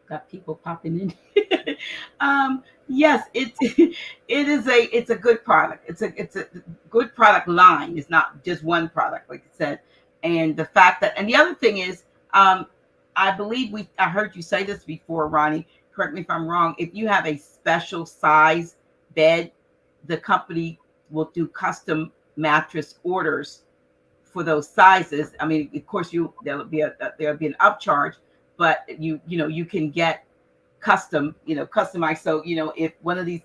got people popping in. Yes, it's a good product. It's a good product line. It's not just one product, like I said. And the fact that, and the other thing is, I believe I heard you say this before, Ronnie. Correct me if I'm wrong. If you have a special size bed, the company will do custom mattress orders for those sizes. I mean, of course, there'll be an upcharge, but you can get customized. So if one of these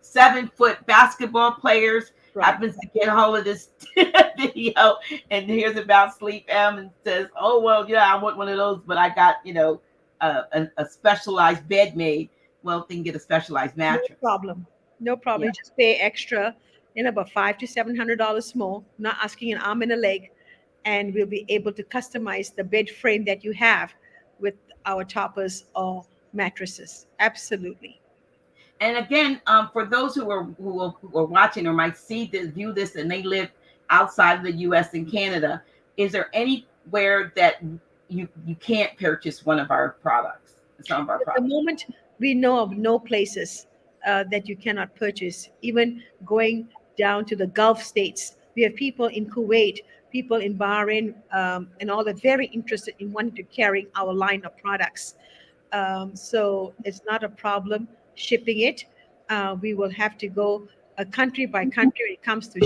7-foot basketball players Right. happens to get a hold of this video and hears about Sleep M and says, "Oh well, yeah, I want one of those, but I got a specialized bed made." Well, they can get a specialized No mattress. problem. No problem. Yeah, You just pay extra, about $500 to $700 more, not asking an arm and a leg, and we'll be able to customize the bed frame that you have with our toppers or mattresses. Absolutely. and again, for those who are watching or might see this, view this, and they live outside of the U.S. and Canada, is there anywhere that you can't purchase one of our products? Some of our At the products. moment, we know of no places that you cannot purchase, even going down to the Gulf states. We have people in Kuwait, people in Bahrain, and all that very interested in wanting to carry our line of products. So it's not a problem shipping it. We will have to go country by country when it comes to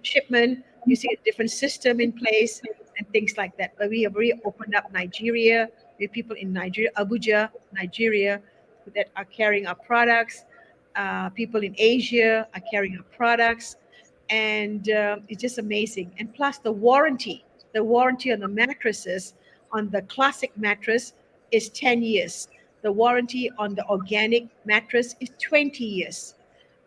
shipment. You see a different system in place and things like that. But we have already opened up Nigeria. We have people in Nigeria, Abuja, Nigeria, that are carrying our products. People in Asia are carrying our products, and it's just amazing. And plus the warranty on the mattresses, on the classic mattress is 10 years. The warranty on the organic mattress is 20 years.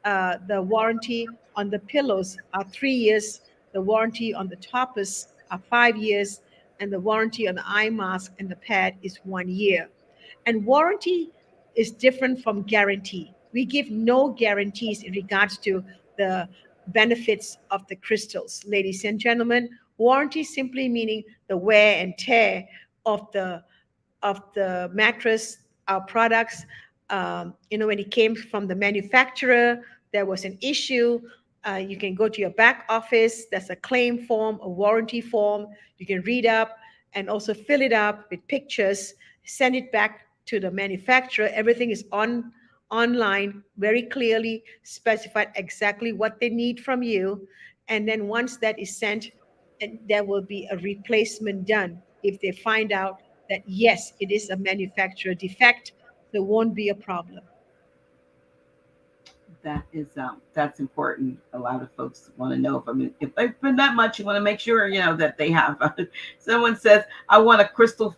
The warranty on the pillows are 3 years. The warranty on the toppers are 5 years. And the warranty on the eye mask and the pad is 1 year. And warranty is different from guarantee. We give no guarantees in regards to the benefits of the crystals, ladies and gentlemen. Warranty simply meaning the wear and tear of the mattress, our products. When it came from the manufacturer, there was an issue. You can go to your back office. There's a claim form, a warranty form. You can read up and also fill it up with pictures, send it back to the manufacturer. Everything is online, very clearly specified exactly what they need from you. And then once that is sent, and there will be a replacement done. If they find out that yes, it is a manufacturer defect, there won't be a problem. That's important. A lot of folks want to know if they spend that much, you want to make sure that they have. Someone says, "I want a crystal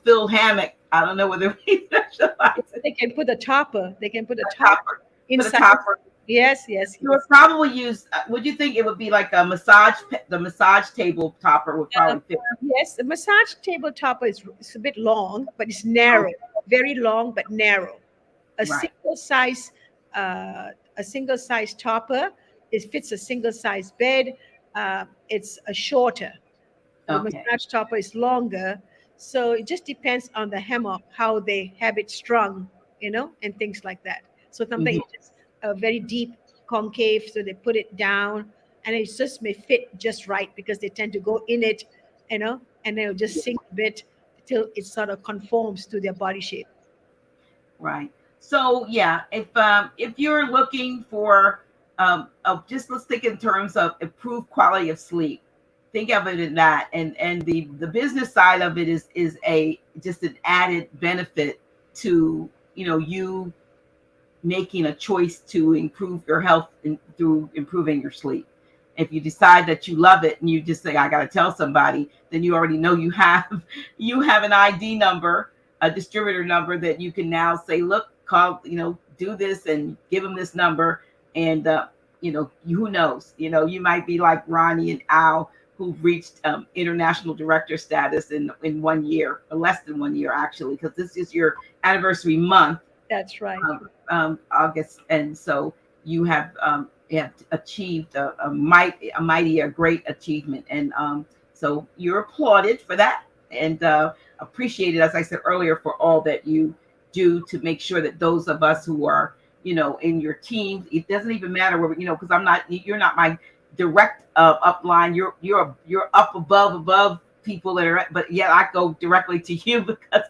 filled hammock." I don't know whether we specialize They can put a topper. They can put a a topper topper. Put a inside. topper. Yes, yes, You would yes. probably use. Would you think it would be like the massage table topper would Uh, probably fit? yes, the massage table topper is a bit long, but it's narrow. Okay, Very long, but narrow. A right. single size, a single size topper. It fits a single size bed. It's a shorter. The Okay. massage topper is longer. So it just depends on the hammock, how they have it strung, and things like that. So something Mhm. is just a very deep concave, so they put it down, and it just may fit just right because they tend to go in it, and they'll just sink a bit till it sort of conforms to their body shape. Right. So yeah, if you're looking for just let's think in terms of improved quality of sleep. Think of it in that, and the business side of it is a just an added benefit to you making a choice to improve your health through improving your sleep. If you decide that you love it and you just say, "I got to tell somebody," then you already know you have an ID number, a distributor number that you can now say, "Look, call, do this and give them this number." And who knows? You might be like Ronnie and Al, who reached international director status in 1 year, or less than 1 year actually, because this is your anniversary month, That's right. August, and so you have achieved a great achievement, and so you're applauded for that, and appreciated, as I said earlier, for all that you do to make sure that those of us who are in your team, it doesn't even matter where because you're not my direct upline, you're up above people that are, but yet I go directly to you because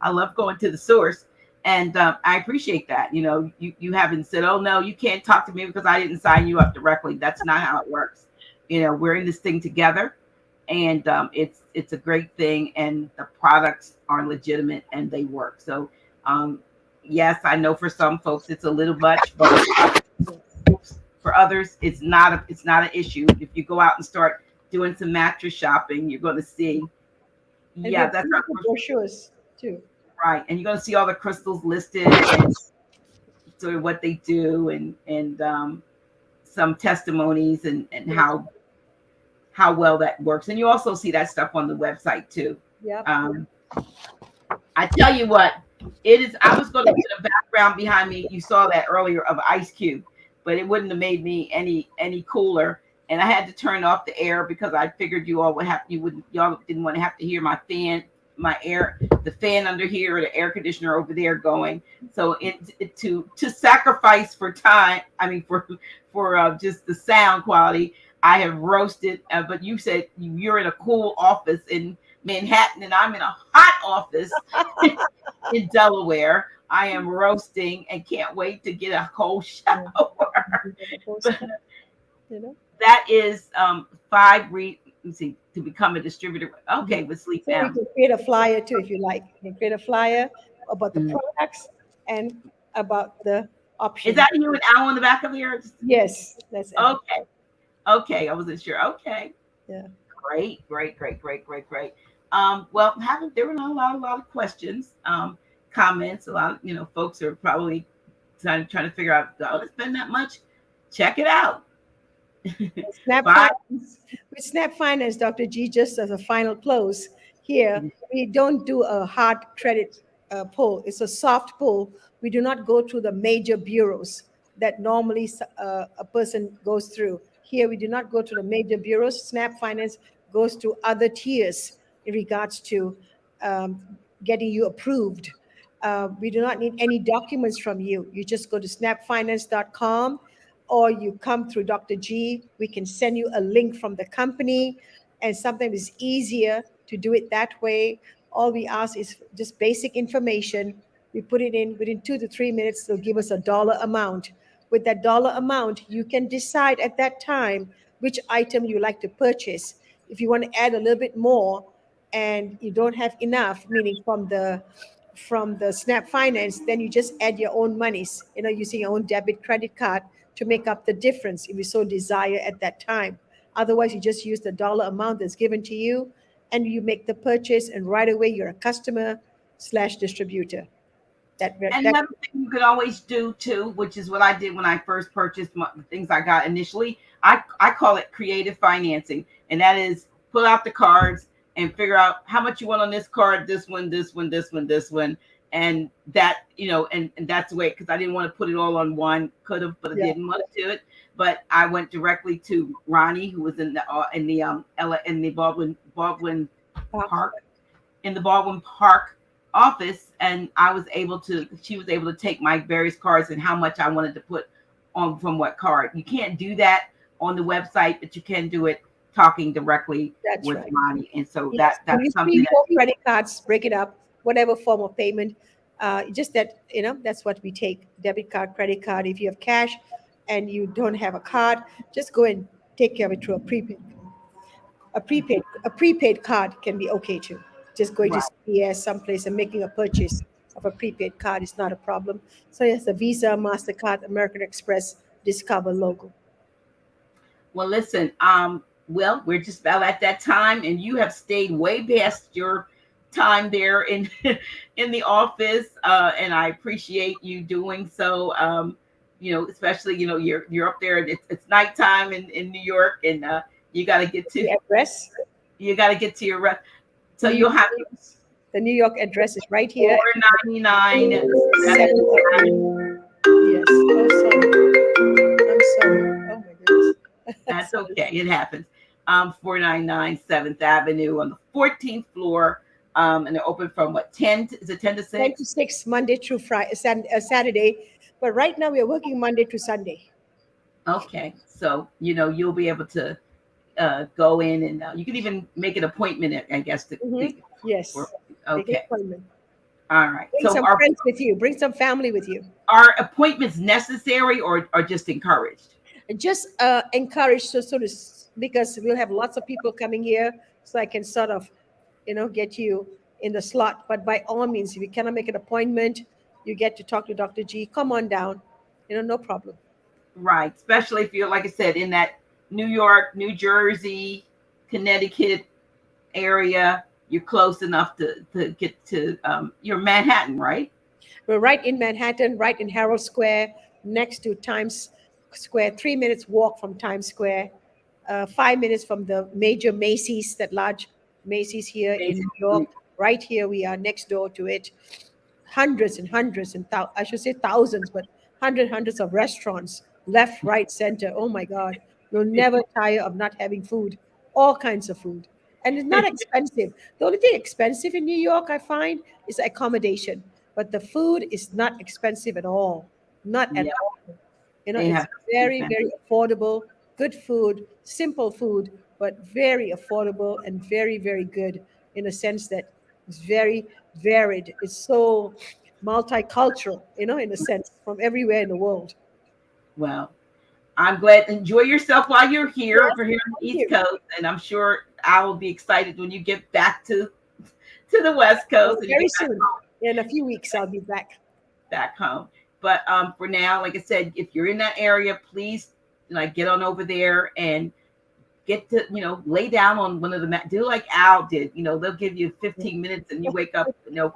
I love going to the source. And I appreciate that. You haven't said, "Oh no, you can't talk to me because I didn't sign you up directly." That's not how it works. We're in this thing together, and it's a great thing, and the products are legitimate and they work. So yes, I know for some folks it's a little much, but for others it's not an issue. If you go out and start doing some mattress shopping, you're going to see. And Yeah, that's our brochures too. right, and you're going to see all the crystals listed and sort of what they do, and some testimonies and how well that works. And you also see that stuff on the website too. Yeah. I tell you what, it is. I was going to put a background behind me. You saw that earlier of Ice Cube, but it wouldn't have made me any cooler. And I had to turn off the air because I figured y'all didn't want to have to hear my fan, the fan under here or the air conditioner over there going. So to sacrifice for time, I mean for just the sound quality, I have roasted. But you said you're in a cool office in Manhattan, and I'm in a hot office in Delaware. I am roasting and can't wait to get a cold shower. That is 5 reasons to become a distributor. Okay, with SleepM. So you can create a flyer too if you like. You can create a flyer about the products and about the options. Is that you and Al on the back of here? Yes, that's it. Okay, I wasn't sure. Okay. Yeah. Great. Well, there were a lot of questions, comments. A lot of folks are probably trying to figure out, oh, to spend that much. Check it out. With Snap Finance, Dr. G, just as a final close here, we don't do a hard credit pull. It's a soft pull. We do not go through the major bureaus that normally a person goes through. Here, we do not go to the major bureaus. Snap Finance goes to other tiers in regards to getting you approved. We do not need any documents from you. You just go to snapfinance.com, or you come through Dr. G. We can send you a link from the company, and sometimes it's easier to do it that way. All we ask is just basic information. We put it in within 2 to 3 minutes. They'll give us a dollar amount. With that dollar amount, you can decide at that time which item you like to purchase. If you want to add a little bit more and you don't have enough, meaning from the Snap Finance, then you just add your own monies, using your own debit credit card to make up the difference if you so desire at that time. Otherwise, you just use the dollar amount that's given to you and you make the purchase, and right away you're a customer/distributor. Another thing you could always do too, which is what I did when I first purchased the things I got initially, I call it creative financing. And that is pull out the cards and figure out how much you want on this card, this one. And that, and that's the way, because I didn't want to put it all on one, could have, but I didn't want to do it. But I went directly to Rani, who was in the Baldwin Park office, and she was able to take my various cards and how much I wanted to put on from what card. You can't do that on the website, but you can do it talking directly with Rani. And so that's something that credit cards, break it up, whatever form of payment. Just that, that's what we take: debit card, credit card. If you have cash and you don't have a card, just go and take care of it through a prepaid. A prepaid card can be okay too. Just going to CVS someplace and making a purchase of a prepaid card is not a problem. So yes, the Visa, MasterCard, American Express, Discover logo. Well, listen, we're just about at that time, and you have stayed way past your time there in the office, and I appreciate you doing so. Especially you're up there, and it's nighttime in New York, and you got to get to the address. You got to get to your rest. So you'll have the New York address is right here. 499. Yes. Oh, sorry. I'm sorry. Oh my goodness. That's okay. It happens. 499 7th Avenue on the 14th floor. And they're open from 10 to 10 to 6? 10 to 6, Monday through Friday, Saturday. But right now we are working Monday to Sunday. Okay. So, you'll be able to go in, and you can even make an appointment, I guess. Yes. Okay. All right. Bring some friends with you. Bring some family with you. Are appointments necessary or just encouraged? Just encouraged, because we'll have lots of people coming here, so I can sort of, get you in the slot. But by all means, if you cannot make an appointment, you get to talk to Dr. G, come on down. No problem. Right. Especially if you're, like I said, in that New York, New Jersey, Connecticut area, you're close enough to get to your Manhattan, right? We're right in Manhattan, right in Herald Square, next to Times Square, 3 minutes walk from Times Square, 5 minutes from the major Macy's, that large Macy's here in New York. Right here, we are next door to it. Hundreds and hundreds and I should say thousands, but hundreds of restaurants, left, right, center. Oh my God. You'll never tire of not having food, all kinds of food. And it's not expensive. The only thing expensive in New York, I find, is accommodation. But the food is not expensive at all. Not at Yeah, all. they It's have very, very affordable, good food, simple food, but very affordable and very, very good in a sense that it's very varied. It's so multicultural, in a sense, from everywhere in the world. well. I'm glad. Enjoy yourself while you're here. Yes, We're here on the thank East you. Coast, and I'm sure I will be excited when you get back to the West Coast and you Very get back soon. In a few weeks, I'll be back home. But for now, like I said, if you're in that area, please get on over there and get to lay down on one of the do like Al did. They'll give you 15 minutes and you wake up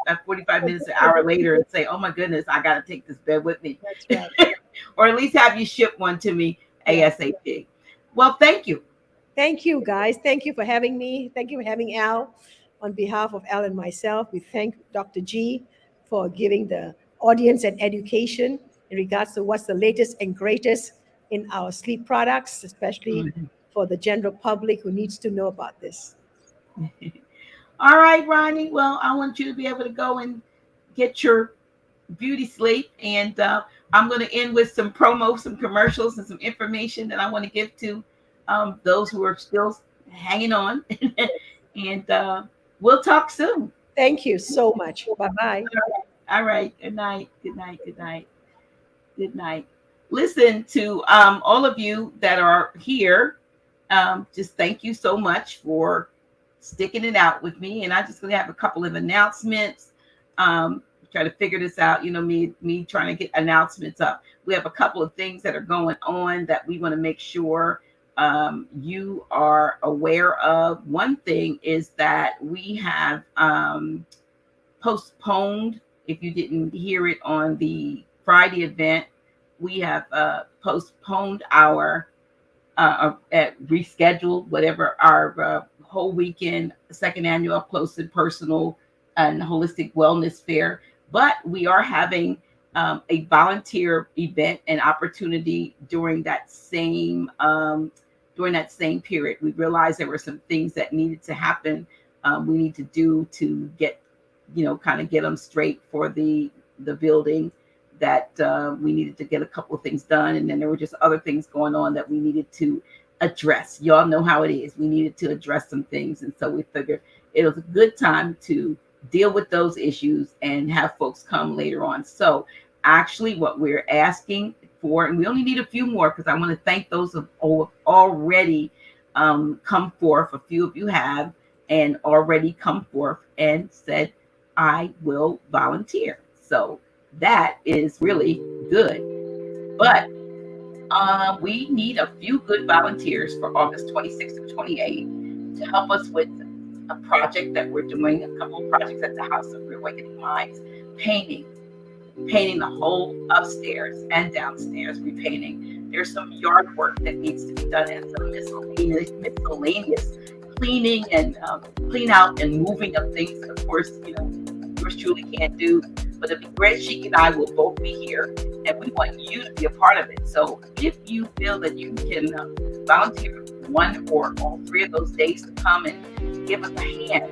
at 45 minutes an hour later and say, oh my goodness, I got to take this bed with me. That's right. Or at least have you ship one to me ASAP. Well, thank you. Thank you, guys. Thank you for having me. Thank you for having Al. On behalf of Al and myself, we thank Dr. G for giving the audience an education in regards to what's the latest and greatest in our sleep products, especially for the general public who needs to know about this. All right, Ronnie. Well, I want you to be able to go and get your beauty sleep. And I'm going to end with some promo, some commercials, and some information that I want to give to those who are still hanging on. And we'll talk soon. Thank you so much. Bye-bye. All right. Good night. Good night. Good night. Good night. Listen to all of you that are here. Just thank you so much for sticking it out with me. And I'm just going to have a couple of announcements. Try to figure this out. Me trying to get announcements up. We have a couple of things that are going on that we want to make sure you are aware of. One thing is that we have postponed, if you didn't hear it on the Friday event, we have postponed our rescheduled whatever our whole weekend second annual up close and personal and holistic wellness fair. But we are having a volunteer event and opportunity during that same period. We realized there were some things that needed to happen. We need to do to get, kind of get them straight for the building, that we needed to get a couple of things done. And then there were just other things going on that we needed to address. Y'all know how it is. We needed to address some things. And so we figured it was a good time to deal with those issues and have folks come later on. So actually what we're asking for, and we only need a few more because I want to thank those who have already come forth. A few of you have and already come forth and said, I will volunteer. So that is really good. But we need a few good volunteers for August 26th and 28th to help us with a project that we're doing, a couple of projects at the House of Reawakening Minds, painting the whole upstairs and downstairs, repainting. There's some yard work that needs to be done and some miscellaneous cleaning and clean out and moving of things that, of course, yours truly can't do. But it'd be great. She and I will both be here, and we want you to be a part of it. So if you feel that you can volunteer one or all three of those days to come and give us a hand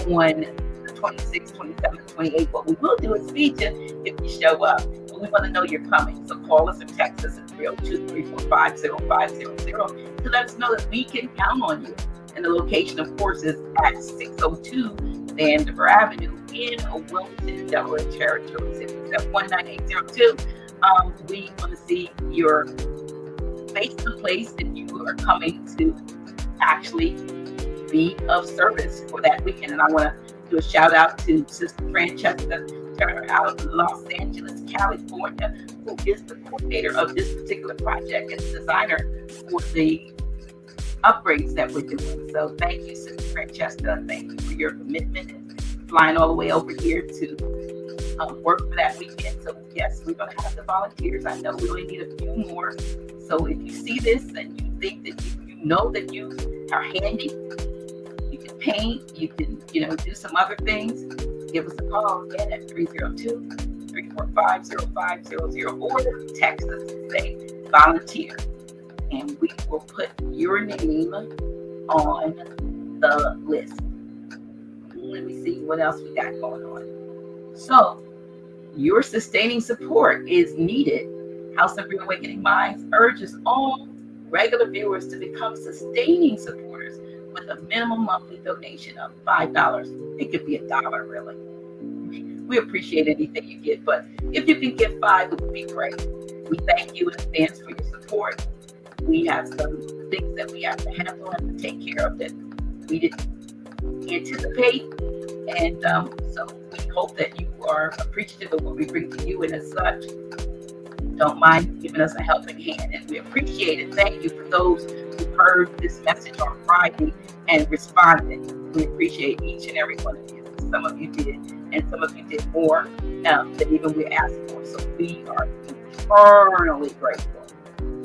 on the 26th, 27th, 28th, what we will do is feed you if you show up. But we want to know you're coming. So call us or text us at 302-345-0500 to let us know that we can count on you. And the location, of course, is at 602 Vandiver Avenue in Wilmington, Delaware Territory, 6719802. We want to see your face to place if you are coming to actually be of service for that weekend. And I want to do a shout out to Sister Francesca Turner out of Los Angeles, California, who is the coordinator of this particular project and designer for the upgrades that we're doing. So thank you, Sister Francesca. Thank you for your commitment and flying all the way over here to work for that weekend. So yes, we're going to have the volunteers. I know we only need a few more. So if you see this and you think that you know that you are handy, you can paint, you can do some other things, give us a call again at 302-345-0500 or text us and say volunteer, and we will put your name on the list. Let me see what else we got going on. So your sustaining support is needed. House of Reawakening Minds urges all regular viewers to become sustaining supporters with a minimum monthly donation of $5. It could be $1, really. We appreciate anything you give, but if you can give $5, it would be great. We thank you in advance for your support. We have some things that we have to handle and to take care of that we didn't anticipate, and so we hope that you are appreciative of what we bring to you, and as such, don't mind giving us a helping hand, and we appreciate it. Thank you for those who heard this message on Friday and responded. We appreciate each and every one of you. Some of you did, and some of you did more than even we asked for. So we are eternally grateful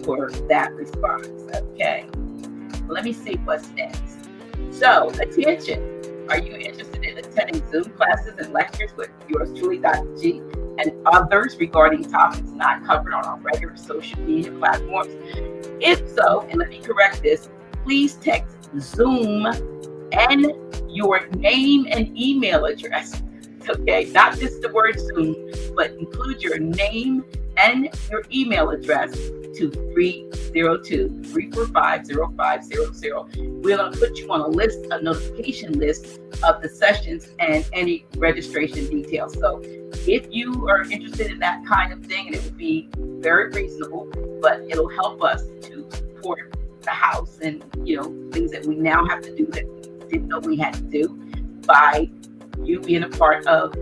for that response. Okay, let me see what's next. So, attention. Are you interested in attending Zoom classes and lectures with yours truly, Dr. G, and others regarding topics not covered on our regular social media platforms? If so, and let me correct this, please text Zoom and your name and email address. Okay, not just the word Zoom, but include your name and your email address to 302-345-0500. We're going to put you on a notification list of the sessions and any registration details. So if you are interested in that kind of thing, and it would be very reasonable, but it'll help us to support the house and things that we now have to do that we didn't know we had to do by you being a part of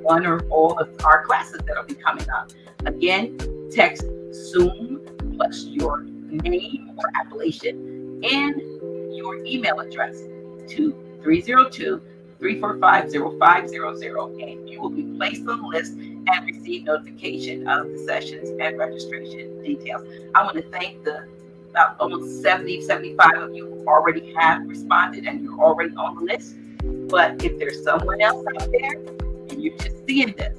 one or all of our classes that'll be coming up. Again, text Zoom plus your name or appellation and your email address to 302-345-0500, and you will be placed on the list and receive notification of the sessions and registration details. I want to thank the about almost 75 of you who already have responded and you're already on the list. But if there's someone else out there and you're just seeing this,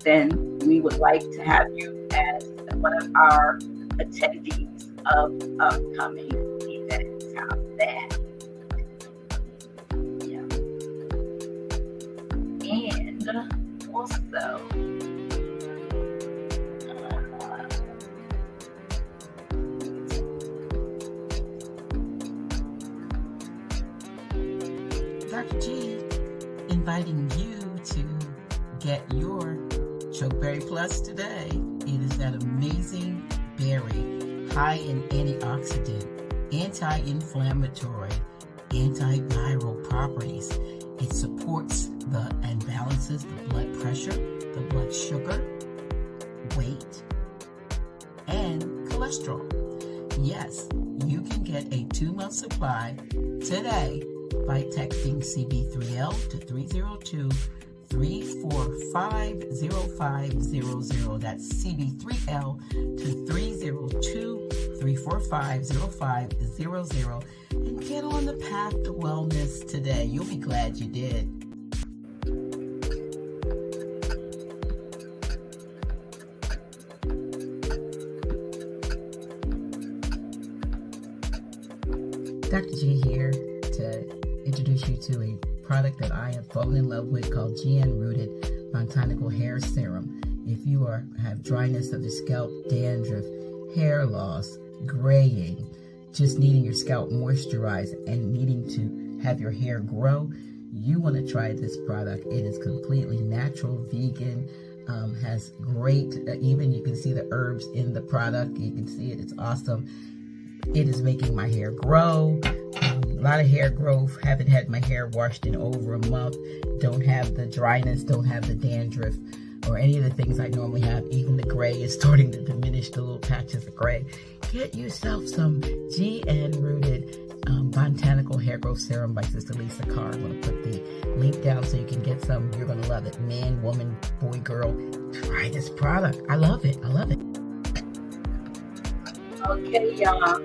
then we would like to have you as one of our attendees of upcoming events. How's that? Yeah. And also, Dr. G inviting you to get your Chokeberry Plus today. It is that amazing berry, high in antioxidant, anti-inflammatory, antiviral properties. It supports and balances the blood pressure, the blood sugar, weight, and cholesterol. Yes, you can get a 2-month supply today by texting CB3L to 302-345-0500. That's CB3L to 302-345-0500. And get on the path to wellness today. You'll be glad you did. Dr. G here to introduce you to a product that I have fallen in love with called GN Rooted Botanical Hair Serum. If you have dryness of the scalp, dandruff, hair loss, graying, just needing your scalp moisturized and needing to have your hair grow, you want to try this product. It is completely natural, vegan, has great, even you can see the herbs in the product. You can see it. It's awesome. It is making my hair grow. lot of hair growth, haven't had my hair washed in over a month, don't have the dryness, don't have the dandruff, or any of the things I normally have. Even the gray is starting to diminish, the little patches of gray. Get yourself some GN Rooted Botanical Hair Growth Serum by Sister Lisa Carr. I'm going to put the link down so you can get some. You're going to love it. Man, woman, boy, girl, try this product. I love it. I love it. Okay, y'all.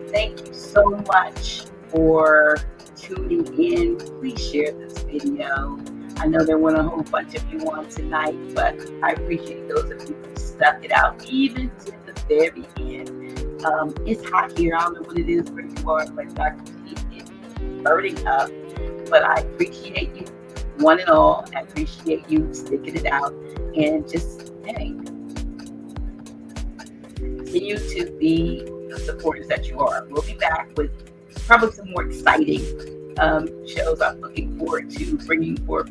Thank you so much for tuning in. Please share this video. I know there weren't a whole bunch of you on tonight, but I appreciate those of you who stuck it out even to the very end. It's hot here. I don't know what it is where you are, but Dr. T is burning up. But I appreciate you, one and all. I appreciate you sticking it out and just, hey, continue to be the supporters that you are. We'll be back with probably some more exciting shows. I'm looking forward to bringing forth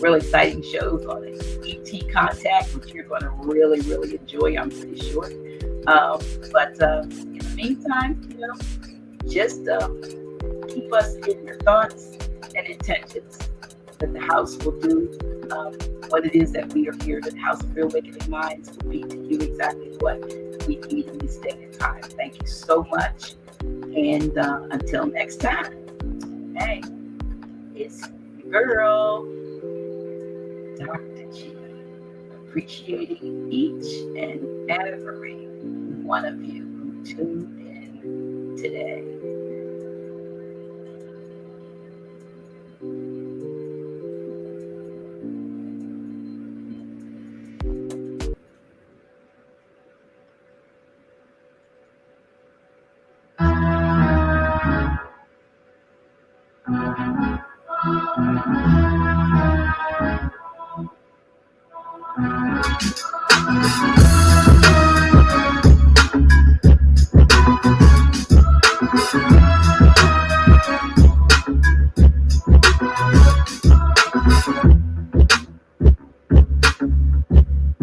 really exciting shows on ET Contact, which you're going to really, really enjoy, I'm pretty sure. But in the meantime, just keep us in your thoughts and intentions that the house will do what it is that we are here. The House of Real Awakening Minds will be to you exactly what we need in this day and time. Thank you so much. And until next time, hey, it's your girl, Dr. G, appreciating each and every one of you who tuned in today.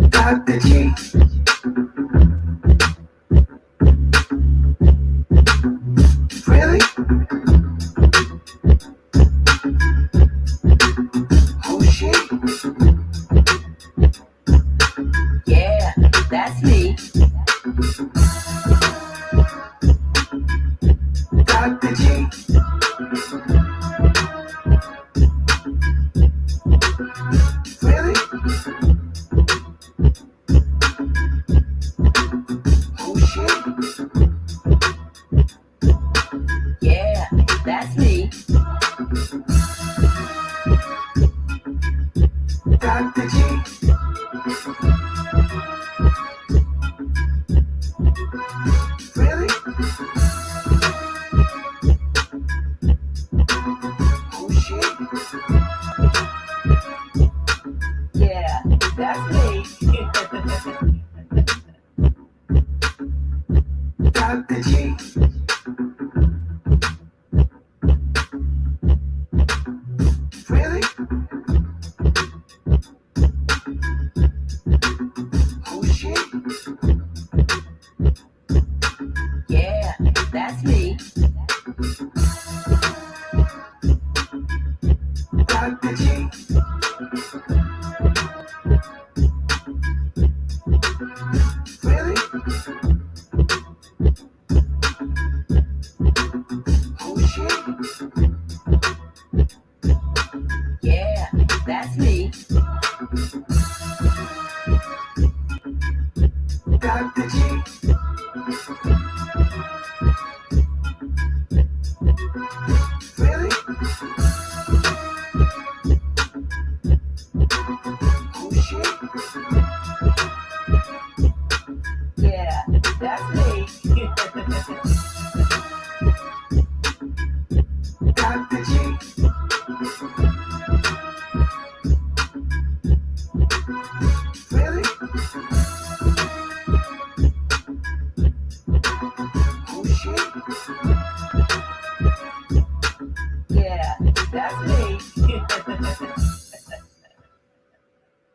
Dr. G. Really? Oh shit. Yeah, that's me. Dr. G. Really? Oh shit. Yeah, that's me. Dr. G. Really? Oh shit. Yeah, that's me. Dr. G. Really? Oh shit. Yeah, that's me. Dr. G. Really? Oh shit.